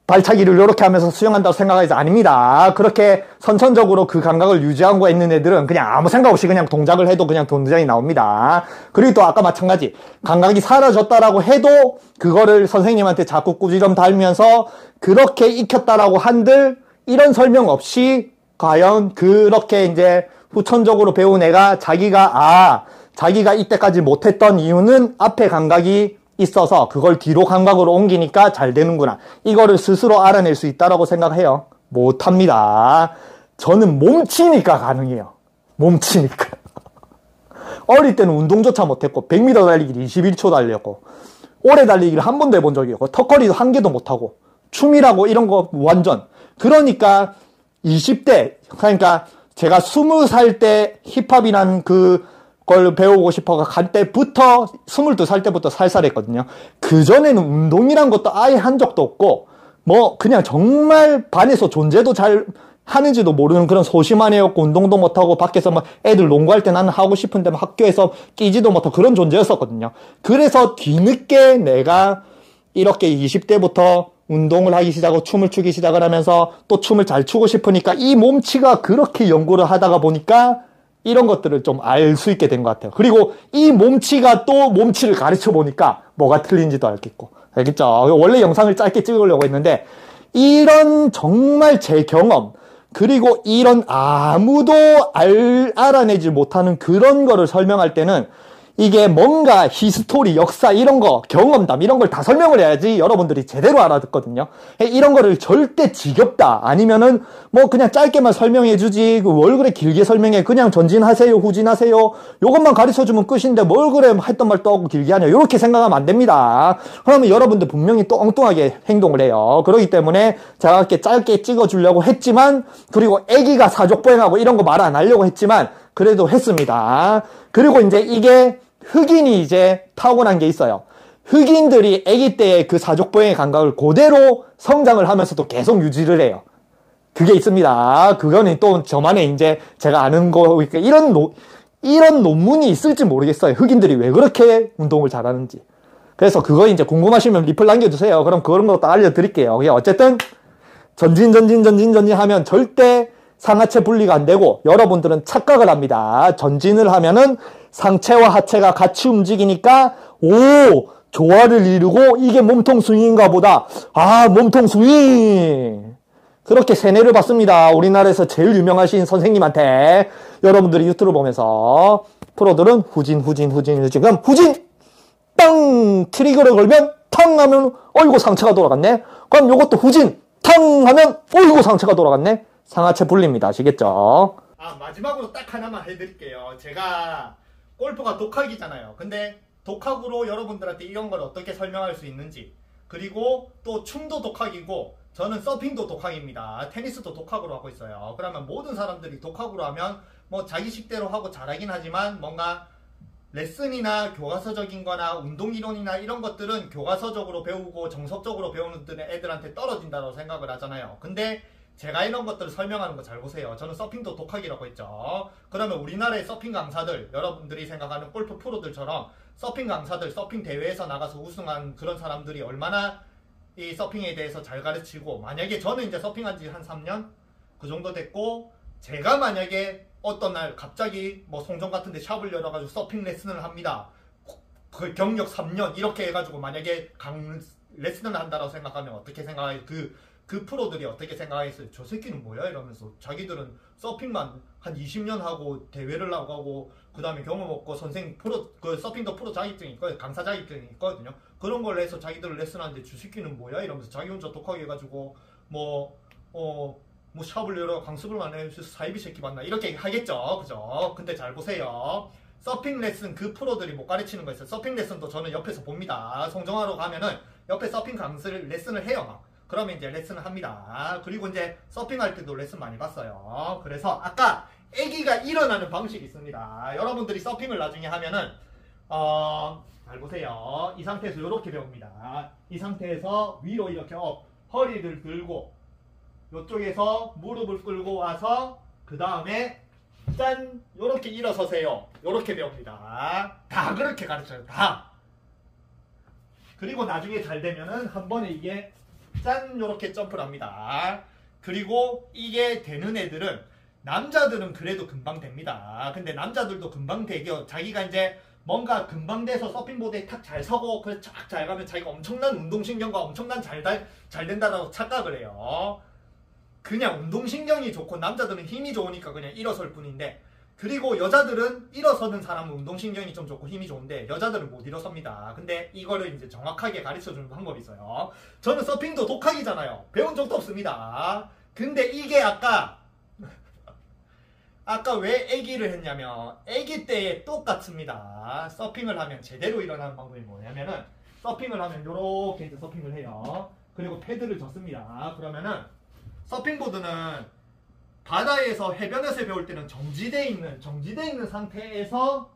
발차기를 이렇게 하면서 수영한다고 생각해서 아닙니다. 그렇게 선천적으로 그 감각을 유지하고 있는 애들은 그냥 아무 생각 없이 그냥 동작을 해도 그냥 동작이 나옵니다. 그리고 또 아까 마찬가지 감각이 사라졌다라고 해도 그거를 선생님한테 자꾸 꾸지람 달면서 그렇게 익혔다라고 한들 이런 설명 없이 과연 그렇게 이제 후천적으로 배운 애가 자기가 이때까지 못했던 이유는 앞에 감각이 있어서 그걸 뒤로 감각으로 옮기니까 잘 되는구나. 이거를 스스로 알아낼 수 있다라고 생각해요? 못합니다. 저는 몸치니까 가능해요. 몸치니까. 어릴 때는 운동조차 못했고 100m 달리기를 21초 달렸고 오래 달리기를 한 번도 해본 적이 없고 턱걸이도 한 개도 못하고 춤이라고 이런 거 완전. 그러니까 20대 그러니까 제가 20살 때 힙합이란 그걸 배우고 싶어가 갈 때부터 22살 때부터 살살했거든요. 그전에는 운동이란 것도 아예 한 적도 없고 뭐 그냥 정말 반에서 존재도 잘 하는지도 모르는 그런 소심한 애였고 운동도 못하고 밖에서 막 애들 농구할 때 나는 하고 싶은데 막 학교에서 끼지도 못하고 그런 존재였었거든요. 그래서 뒤늦게 내가 이렇게 20대부터 운동을 하기 시작하고 춤을 추기 시작을 하면서 또 춤을 잘 추고 싶으니까 이 몸치가 그렇게 연구를 하다가 보니까 이런 것들을 좀 알 수 있게 된 것 같아요. 그리고 이 몸치가 또 몸치를 가르쳐 보니까 뭐가 틀린지도 알겠고. 알겠죠? 원래 영상을 짧게 찍으려고 했는데 이런 정말 제 경험 그리고 이런 아무도 알아내지 못하는 그런 거를 설명할 때는 이게 뭔가 히스토리, 역사 이런 거, 경험담 이런 걸 다 설명을 해야지 여러분들이 제대로 알아듣거든요. 이런 거를 절대 지겹다 아니면은 뭐 그냥 짧게만 설명해 주지 뭘 그래 길게 설명해 그냥 전진하세요 후진하세요 요것만 가르쳐주면 끝인데 뭘 그래 했던 말 또 하고 길게 하냐 이렇게 생각하면 안 됩니다. 그러면 여러분들 분명히 또 엉뚱하게 행동을 해요. 그렇기 때문에 제가 이렇게 짧게 찍어주려고 했지만 그리고 애기가 사족보행하고 이런 거 말 안 하려고 했지만 그래도 했습니다. 그리고 이제 이게 흑인이 이제 타고난 게 있어요. 흑인들이 아기 때의 그 사족보행의 감각을 그대로 성장을 하면서도 계속 유지를 해요. 그게 있습니다. 그거는 또 저만의 이제 제가 아는 거, 이런 논문이 있을지 모르겠어요. 흑인들이 왜 그렇게 운동을 잘하는지. 그래서 그거 이제 궁금하시면 리플 남겨주세요. 그럼 그런 것도 알려드릴게요. 어쨌든 전진 하면 절대 상하체 분리가 안 되고 여러분들은 착각을 합니다. 전진을 하면은 상체와 하체가 같이 움직이니까 조화를 이루고 이게 몸통 스윙인가 보다. 몸통 스윙. 그렇게 세뇌를 받습니다. 우리나라에서 제일 유명하신 선생님한테 여러분들이 유튜브 보면서 프로들은 후진 그럼 후진 땅 트리거를 걸면 탕 하면 어이구 상체가 돌아갔네. 그럼 요것도 후진 탕 하면 어이구 상체가 돌아갔네. 상하체 분리입니다. 아시겠죠? 마지막으로 딱 하나만 해드릴게요. 제가 골프가 독학이잖아요. 근데 독학으로 여러분들한테 이런 걸 어떻게 설명할 수 있는지 그리고 또 춤도 독학이고 저는 서핑도 독학입니다. 테니스도 독학으로 하고 있어요. 그러면 모든 사람들이 독학으로 하면 뭐 자기 식대로 하고 잘하긴 하지만 뭔가 레슨이나 교과서적인 거나 운동이론이나 이런 것들은 교과서적으로 배우고 정석적으로 배우는 애들한테 떨어진다고 생각을 하잖아요. 근데 제가 이런 것들을 설명하는 거 잘 보세요. 저는 서핑도 독학이라고 했죠. 그러면 우리나라의 서핑 강사들, 여러분들이 생각하는 골프 프로들처럼 서핑 강사들, 서핑 대회에서 나가서 우승한 그런 사람들이 얼마나 이 서핑에 대해서 잘 가르치고 만약에 저는 이제 서핑한 지 한 3년? 그 정도 됐고 제가 만약에 어떤 날 갑자기 뭐 송정 같은 데 샵을 열어가지고 서핑 레슨을 합니다. 그 경력 3년 이렇게 해가지고 만약에 레슨을 한다라고 생각하면 어떻게 생각해요? 그 프로들이 어떻게 생각했어요? 저 새끼는 뭐야? 이러면서 자기들은 서핑만 한 20년 하고 대회를 나가고 그 다음에 경험 없고 선생 프로 그 서핑도 프로 자격증이 있거든요. 강사 자격증이 있거든요. 그런 걸 해서 자기들을 레슨하는데 저 새끼는 뭐야? 이러면서 자기 혼자 독하게 해가지고 뭐 샵을 열어 강습을 안 해. 사이비 새끼 맞나? 이렇게 하겠죠. 그죠? 근데 잘 보세요. 서핑 레슨 그 프로들이 못 가르치는 거 있어요. 서핑 레슨도 저는 옆에서 봅니다. 송정하러 가면은 옆에 서핑 강습을 레슨을 해요. 막. 그러면 이제 레슨을 합니다. 그리고 이제 서핑할 때도 레슨 많이 봤어요. 그래서 아까 아기가 일어나는 방식이 있습니다. 여러분들이 서핑을 나중에 하면은 잘 보세요. 이 상태에서 이렇게 배웁니다. 이 상태에서 위로 이렇게 허리를 들고 이쪽에서 무릎을 끌고 와서 그 다음에 짠 요렇게 일어서세요. 요렇게 배웁니다. 다 그렇게 가르쳐요. 다. 그리고 나중에 잘 되면은 한 번에 이게 짠 요렇게 점프를 합니다. 그리고 이게 되는 애들은 남자들은 그래도 금방 됩니다. 근데 남자들도 금방 되겨 자기가 이제 뭔가 금방 돼서 서핑보드에 탁 잘 서고 그래 쫙 잘 가면 자기가 엄청난 운동신경과 엄청난 잘 된다고 착각을 해요. 그냥 운동신경이 좋고 남자들은 힘이 좋으니까 그냥 일어설 뿐인데, 그리고 여자들은 일어서는 사람은 운동신경이 좀 좋고 힘이 좋은데 여자들은 못 일어섭니다. 근데 이거를 이제 정확하게 가르쳐주는 방법이 있어요. 저는 서핑도 독학이잖아요. 배운 적도 없습니다. 근데 이게 아까 왜 애기를 했냐면 애기 때에 똑같습니다. 서핑을 하면 제대로 일어나는 방법이 뭐냐면은 서핑을 하면 요렇게 이제 서핑을 해요. 그리고 패드를 젓습니다. 그러면은 서핑보드는 바다에서 해변에서 배울 때는 정지되어 있는 상태에서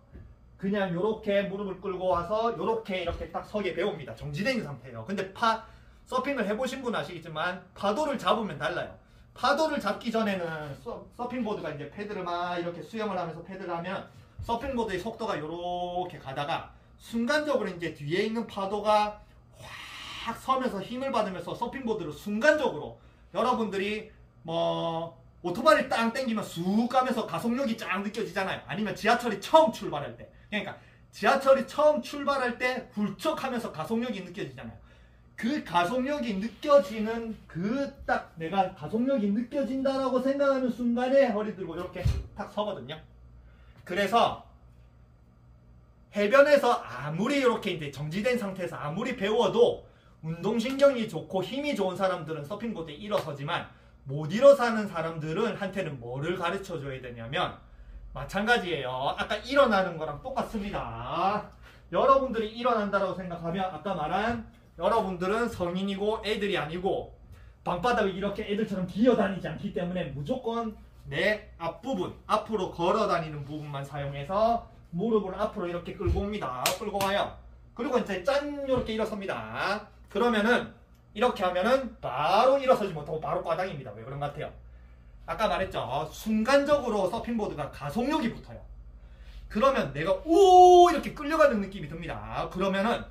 그냥 요렇게 무릎을 끌고 와서 요렇게 이렇게 딱 서게 배웁니다. 정지되어 있는 상태예요. 근데 서핑을 해보신 분은 아시겠지만 파도를 잡으면 달라요. 파도를 잡기 전에는 서핑보드가 이제 패드를 막 이렇게 수영을 하면서 패드를 하면 서핑보드의 속도가 요렇게 가다가 순간적으로 이제 뒤에 있는 파도가 확 서면서 힘을 받으면서 서핑보드를 순간적으로 여러분들이 오토바이를 딱 당기면 쑥 가면서 가속력이 쫙 느껴지잖아요. 아니면 지하철이 처음 출발할 때. 그러니까 지하철이 처음 출발할 때 훌쩍하면서 가속력이 느껴지잖아요. 그 가속력이 느껴지는 내가 가속력이 느껴진다라고 생각하는 순간에 허리 들고 이렇게 탁 서거든요. 그래서 해변에서 아무리 이렇게 이제 정지된 상태에서 아무리 배워도 운동신경이 좋고 힘이 좋은 사람들은 서핑보드에 일어서지만 못 일어서는 사람들은 한테는 뭐를 가르쳐 줘야 되냐면 마찬가지예요. 아까 일어나는 거랑 똑같습니다. 여러분들이 일어난다고 생각하면 아까 말한 여러분들은 성인이고 애들이 아니고 방바닥을 이렇게 애들처럼 기어다니지 않기 때문에 무조건 내 앞부분, 앞으로 걸어다니는 부분만 사용해서 무릎을 앞으로 이렇게 끌고 옵니다. 끌고 와요. 그리고 이제 짠 이렇게 일어섭니다. 그러면은 이렇게 하면은 바로 일어서지 못하고 바로 꽈당입니다. 왜 그런 것 같아요? 아까 말했죠. 순간적으로 서핑보드가 가속력이 붙어요. 그러면 내가 오 이렇게 끌려가는 느낌이 듭니다. 그러면은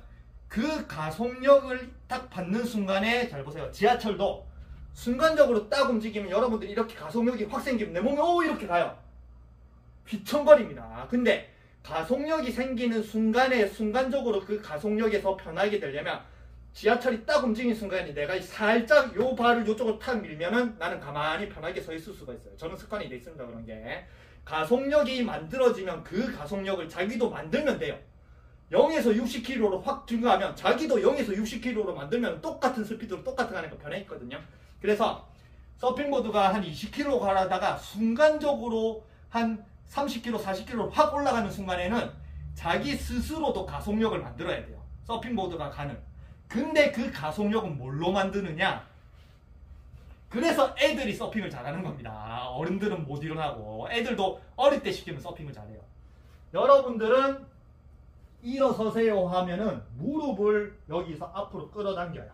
그 가속력을 딱 받는 순간에 잘 보세요. 지하철도 순간적으로 딱 움직이면 여러분들이 이렇게 가속력이 확 생기면 내 몸이 오 이렇게 가요. 휘청거립니다. 근데 가속력이 생기는 순간에 순간적으로 그 가속력에서 변하게 되려면 지하철이 딱 움직이는 순간에 내가 살짝 요 발을 요쪽으로 탁 밀면은 나는 가만히 편하게 서 있을 수가 있어요. 저는 습관이 돼 있습니다. 그런 게. 가속력이 만들어지면 그 가속력을 자기도 만들면 돼요. 0에서 60km로 확 증가하면 자기도 0에서 60km로 만들면 똑같은 스피드로 똑같은 하는 거 변해 있거든요. 그래서 서핑보드가 한 20km 가다가 순간적으로 한 30km, 40km로 확 올라가는 순간에는 자기 스스로도 가속력을 만들어야 돼요. 서핑보드가 가는. 근데 그 가속력은 뭘로 만드느냐? 그래서 애들이 서핑을 잘하는 겁니다. 어른들은 못 일어나고 애들도 어릴 때 시키면 서핑을 잘해요. 여러분들은 일어서세요 하면은 무릎을 여기서 앞으로 끌어당겨요.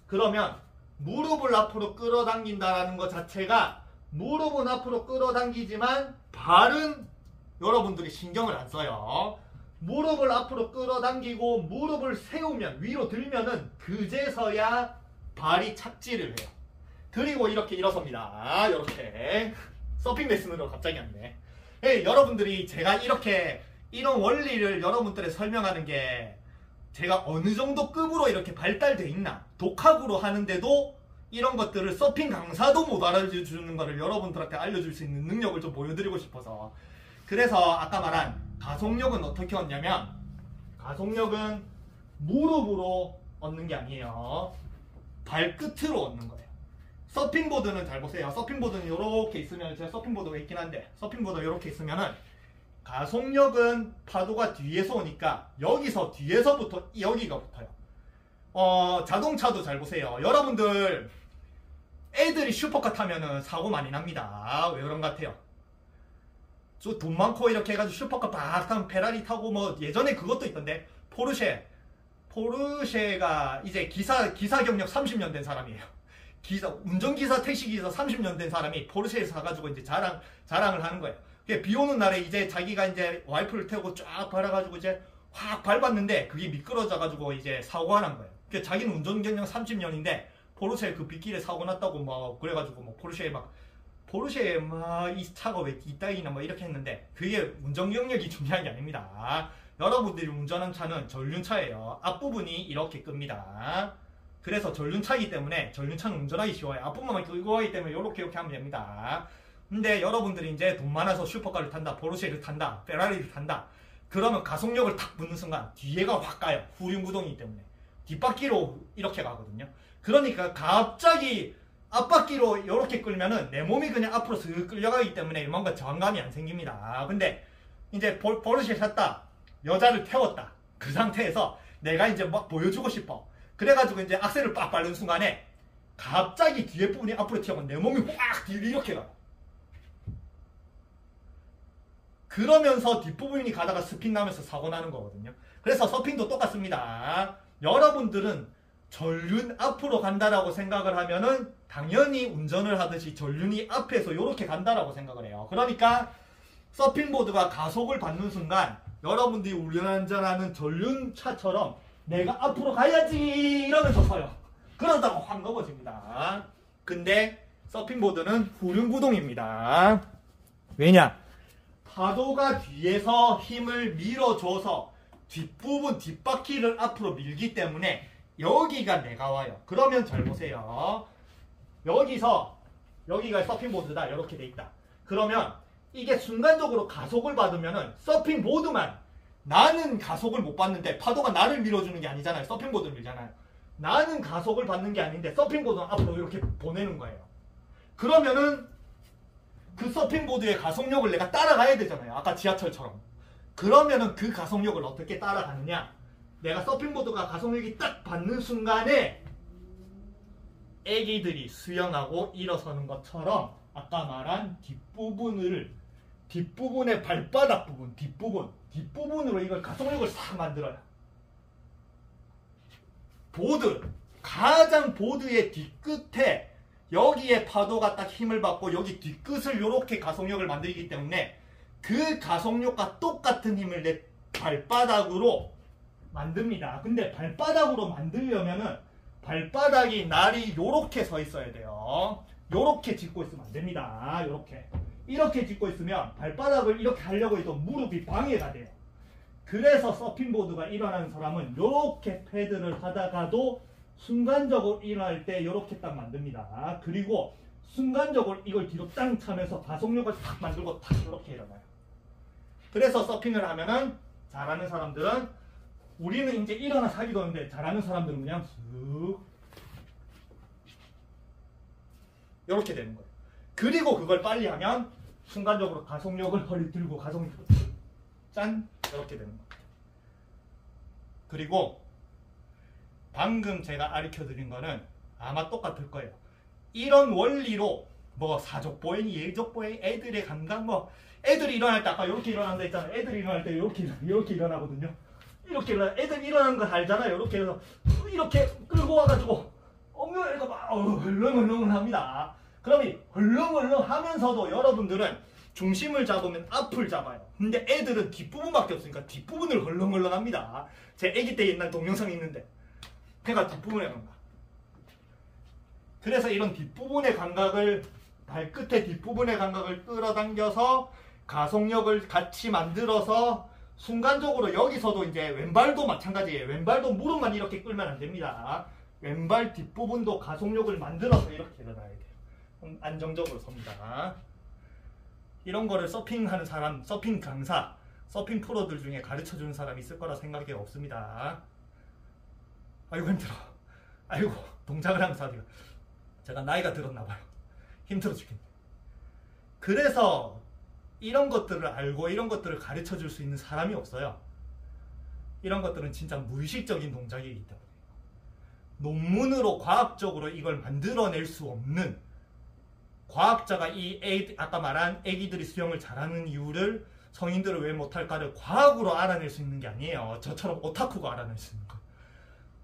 그러면 무릎을 앞으로 끌어당긴다는 것 자체가 무릎은 앞으로 끌어당기지만 발은 여러분들이 신경을 안 써요. 무릎을 앞으로 끌어당기고 무릎을 세우면 위로 들면은 그제서야 발이 착지를 해요. 그리고 이렇게 일어섭니다. 이렇게 서핑 레슨으로 갑자기 왔네. 여러분들이 제가 이런 원리를 여러분들에 설명하는 게 제가 어느 정도 급으로 이렇게 발달돼 있나, 독학으로 하는데도 이런 것들을 서핑 강사도 못 알아주는 거를 여러분들한테 알려줄 수 있는 능력을 좀 보여드리고 싶어서. 그래서 아까 말한 가속력은 어떻게 얻냐면 가속력은 무릎으로 얻는 게 아니에요. 발끝으로 얻는 거예요. 서핑보드는 잘 보세요. 서핑보드는 이렇게 있으면, 제가 서핑보드가 있긴 한데, 서핑보드가 이렇게 있으면은 가속력은 파도가 뒤에서 오니까 여기서 뒤에서부터 여기가 붙어요. 자동차도 잘 보세요. 여러분들 애들이 슈퍼카 타면은 사고 많이 납니다. 왜 그런 것 같아요? 저 돈 많고 이렇게 해가지고 슈퍼카 막 타면 페라리 타고, 뭐 예전에 그것도 있던데, 포르쉐가 이제 기사 경력 30년 된 사람이에요. 운전기사, 택시기사 30년 된 사람이 포르쉐를 사가지고 이제 자랑을 하는 거예요. 비 오는 날에 이제 자기가 이제 와이프를 태우고 쫙 밟아가지고 이제 확 밟았는데 그게 미끄러져가지고 이제 사고가 난 거예요. 자기는 운전 경력 30년인데 포르쉐 그 빗길에 사고 났다고 뭐 그래가지고 뭐 포르쉐에 막 이 차가 왜 이따위나 뭐 이렇게 했는데, 그게 운전 경력이 중요한 게 아닙니다. 여러분들이 운전한 차는 전륜차예요. 앞부분이 이렇게 끕니다. 그래서 전륜차이기 때문에 전륜차는 운전하기 쉬워요. 앞부분만 끌고 가기 때문에 이렇게 하면 됩니다. 근데 여러분들이 이제 돈 많아서 슈퍼카를 탄다, 포르쉐를 탄다, 페라리를 탄다, 그러면 가속력을 탁 붙는 순간 뒤에가 확 가요. 후륜구동이기 때문에 뒷바퀴로 이렇게 가거든요. 그러니까 갑자기 앞바퀴로 이렇게 끌면은 내 몸이 그냥 앞으로 슥 끌려가기 때문에 뭔가 저항감이 안 생깁니다. 근데 이제 포르쉐 샀다, 여자를 태웠다, 그 상태에서 내가 이제 막 보여주고 싶어. 그래가지고 이제 악셀을 빡 밟는 순간에 갑자기 뒤에 부분이 앞으로 튀어가면 내 몸이 확 뒤로 이렇게 가요. 그러면서 뒷부분이 가다가 스핀 나면서 사고 나는 거거든요. 그래서 서핑도 똑같습니다. 여러분들은 전륜 앞으로 간다라고 생각을 하면은 당연히 운전을 하듯이 전륜이 앞에서 이렇게 간다라고 생각을 해요. 그러니까 서핑보드가 가속을 받는 순간 여러분들이 운전하는 전륜차처럼 내가 앞으로 가야지 이러면서 서요. 그러다가 확 넘어집니다. 근데 서핑보드는 후륜구동입니다. 왜냐? 파도가 뒤에서 힘을 밀어줘서 뒷부분, 뒷바퀴를 앞으로 밀기 때문에 여기가 내가 와요. 그러면 잘 보세요. 여기가 서핑보드다, 이렇게 돼 있다. 그러면 이게 순간적으로 가속을 받으면은 서핑보드만, 나는 가속을 못 받는데 파도가 나를 밀어주는 게 아니잖아요. 서핑보드를 밀잖아요. 나는 가속을 받는 게 아닌데 서핑보드는 앞으로 이렇게 보내는 거예요. 그러면은 그 서핑보드의 가속력을 내가 따라가야 되잖아요. 아까 지하철처럼. 그러면은 그 가속력을 어떻게 따라가느냐? 내가 서핑보드가 가속력이 딱 받는 순간에 애기들이 수영하고 일어서는 것처럼 아까 말한 뒷부분의 발바닥 부분, 뒷부분으로 이걸 가속력을 싹 만들어요. 가장 보드의 뒤끝에 여기에 파도가 딱 힘을 받고 여기 뒷끝을 이렇게 가속력을 만들기 때문에 그 가속력과 똑같은 힘을 내 발바닥으로 만듭니다. 근데 발바닥으로 만들려면은 발바닥이 날이 요렇게 서 있어야 돼요. 요렇게 짚고 있으면 안 됩니다. 이렇게 짚고 있으면 발바닥을 이렇게 하려고 해도 무릎이 방해가 돼요. 그래서 서핑보드가 일어나는 사람은 요렇게 패드를 하다가도 순간적으로 일어날 때 이렇게 딱 만듭니다. 그리고 순간적으로 이걸 뒤로 땅 차면서 가속력을 탁 만들고 탁 이렇게 일어나요. 그래서 서핑을 하면은 잘하는 사람들은, 우리는 이제 일어나서 하기도 하는데 잘하는 사람들은 그냥 쓱 이렇게 되는 거예요. 그리고 그걸 빨리 하면 순간적으로 가속력을 허리 들고 가속력을 짠 이렇게 되는 거예요. 그리고 방금 제가 가르쳐드린 거는 아마 똑같을 거예요. 이런 원리로 뭐 사족보행, 예족보행, 애들의 감각, 뭐 애들이 일어날 때 아까 이렇게 일어난다 했잖아요. 애들이 일어날 때 이렇게 일어나거든요. 이렇게 애들 일어나는 거 알잖아요. 이렇게 해서 이렇게 끌고 와가지고 엉덩이가 막 헐렁헐렁 합니다. 그럼 이 헐렁헐렁 하면서도 여러분들은 중심을 잡으면 앞을 잡아요. 근데 애들은 뒷부분밖에 없으니까 뒷부분을 헐렁헐렁 합니다. 제 애기 때 옛날 동영상이 있는데 걔가 뒷부분에 간다. 그래서 이런 뒷부분의 감각을, 발끝의 뒷부분의 감각을 끌어당겨서 가속력을 같이 만들어서 순간적으로 여기서도 이제 왼발도 마찬가지예요. 왼발도 무릎만 이렇게 끌면 안 됩니다. 왼발 뒷부분도 가속력을 만들어서 이렇게 일어나야 돼요. 안정적으로 섭니다. 이런 거를 서핑하는 사람, 서핑 강사, 서핑 프로들 중에 가르쳐주는 사람이 있을 거라 생각이 없습니다. 아이고 힘들어. 아이고 동작을 하면서 하기가. 제가 나이가 들었나 봐요. 힘들어 죽겠네. 그래서 이런 것들을 알고 이런 것들을 가르쳐 줄 수 있는 사람이 없어요. 이런 것들은 진짜 무의식적인 동작이기 때문에 논문으로 과학적으로 이걸 만들어낼 수 없는, 과학자가 아까 말한 애기들이 수영을 잘하는 이유를, 성인들을 왜 못할까를 과학으로 알아낼 수 있는 게 아니에요. 저처럼 오타쿠가 알아낼 수 있는 거.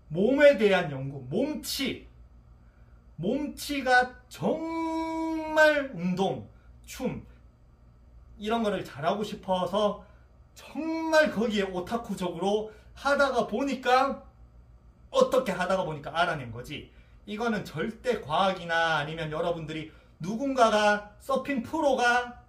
몸에 대한 연구, 몸치가 정말 운동, 춤 이런 거를 잘하고 싶어서 정말 거기에 오타쿠적으로 하다가 보니까, 어떻게 하다가 보니까 알아낸 거지. 이거는 절대 과학이나 아니면 여러분들이 누군가가 서핑 프로가,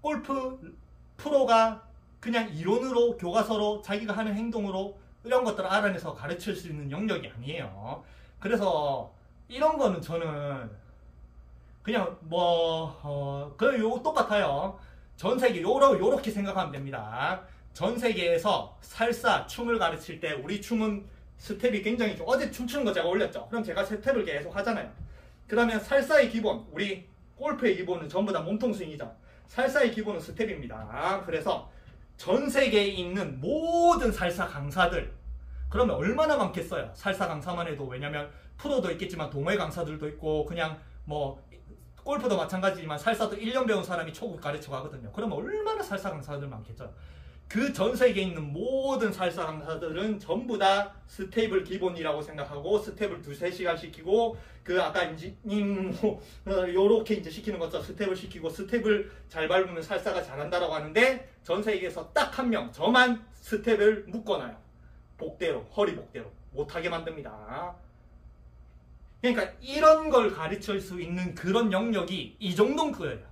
골프 프로가 그냥 이론으로, 교과서로, 자기가 하는 행동으로 이런 것들을 알아내서 가르칠 수 있는 영역이 아니에요. 그래서 이런 거는 저는 그냥 그냥 똑같아요. 전 세계 요렇게 생각하면 됩니다. 전 세계에서 살사, 춤을 가르칠 때 우리 춤은 스텝이 굉장히 좀, 어제 춤추는 거 제가 올렸죠. 그럼 제가 스텝을 계속 하잖아요. 그러면 살사의 기본, 우리 골프의 기본은 전부 다 몸통 스윙이죠. 살사의 기본은 스텝입니다. 그래서 전 세계에 있는 모든 살사 강사들, 그러면 얼마나 많겠어요. 살사 강사만 해도. 왜냐면 프로도 있겠지만 동호회 강사들도 있고, 그냥 골프도 마찬가지지만 살사도 1년 배운 사람이 초급 가르쳐 가거든요. 그러면 얼마나 살사 강사들 많겠죠. 그 전 세계에 있는 모든 살사 강사들은 전부 다 스텝을 기본이라고 생각하고, 스텝을 2-3시간 시키고, 아까 요렇게 이제 시키는 것처럼 스텝을 시키고, 스텝을 잘 밟으면 살사가 잘한다라고 하는데, 전 세계에서 딱 한 명, 저만 스텝을 묶어놔요. 복대로, 허리 복대로. 못하게 만듭니다. 그러니까 이런 걸 가르칠 수 있는 그런 영역이 이 정도는 거예요.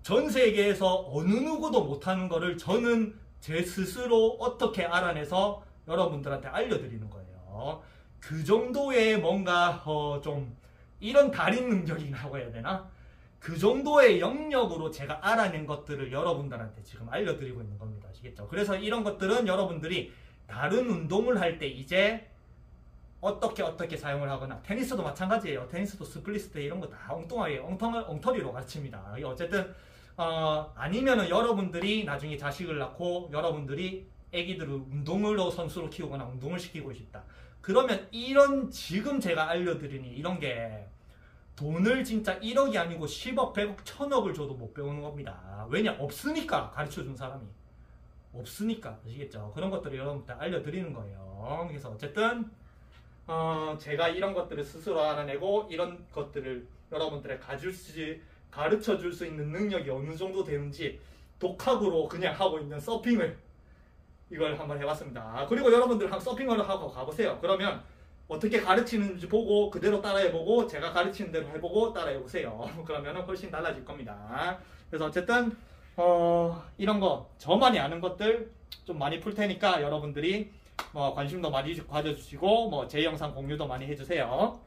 전 세계에서 어느 누구도 못하는 거를 저는 제 스스로 어떻게 알아내서 여러분들한테 알려드리는 거예요. 그 정도의 뭔가 좀 이런 달인 능력이라고 해야 되나? 그 정도의 영역으로 제가 알아낸 것들을 여러분들한테 지금 알려드리고 있는 겁니다. 아시겠죠? 그래서 이런 것들은 여러분들이 다른 운동을 할 때 이제 어떻게 사용을 하거나, 테니스도 마찬가지예요. 테니스도 스플릿 이런 거 다 엉뚱하게 엉터리로 가르칩니다. 어쨌든 아니면은 여러분들이 나중에 자식을 낳고 여러분들이 애기들을 운동으로 선수로 키우거나 운동을 시키고 싶다. 그러면 이런 지금 제가 알려드리니 이런 게 돈을 진짜 1억이 아니고 10억, 100억, 1000억을 줘도 못 배우는 겁니다. 왜냐? 없으니까. 가르쳐준 사람이 없으니까. 아시겠죠? 그런 것들을 여러분한테 알려드리는 거예요. 그래서 어쨌든 제가 이런 것들을 스스로 알아내고, 이런 것들을 여러분들의 가르쳐 줄 수 있는 능력이 어느 정도 되는지 독학으로 그냥 하고 있는 서핑을, 이걸 한번 해봤습니다. 그리고 여러분들 서핑을 하고 가보세요. 그러면 어떻게 가르치는지 보고 그대로 따라해보고, 제가 가르치는 대로 해보고 따라해보세요. 그러면 훨씬 달라질 겁니다. 그래서 어쨌든 이런 거, 저만이 아는 것들 좀 많이 풀 테니까 여러분들이 관심도 많이 가져주시고, 제 영상 공유도 많이 해주세요.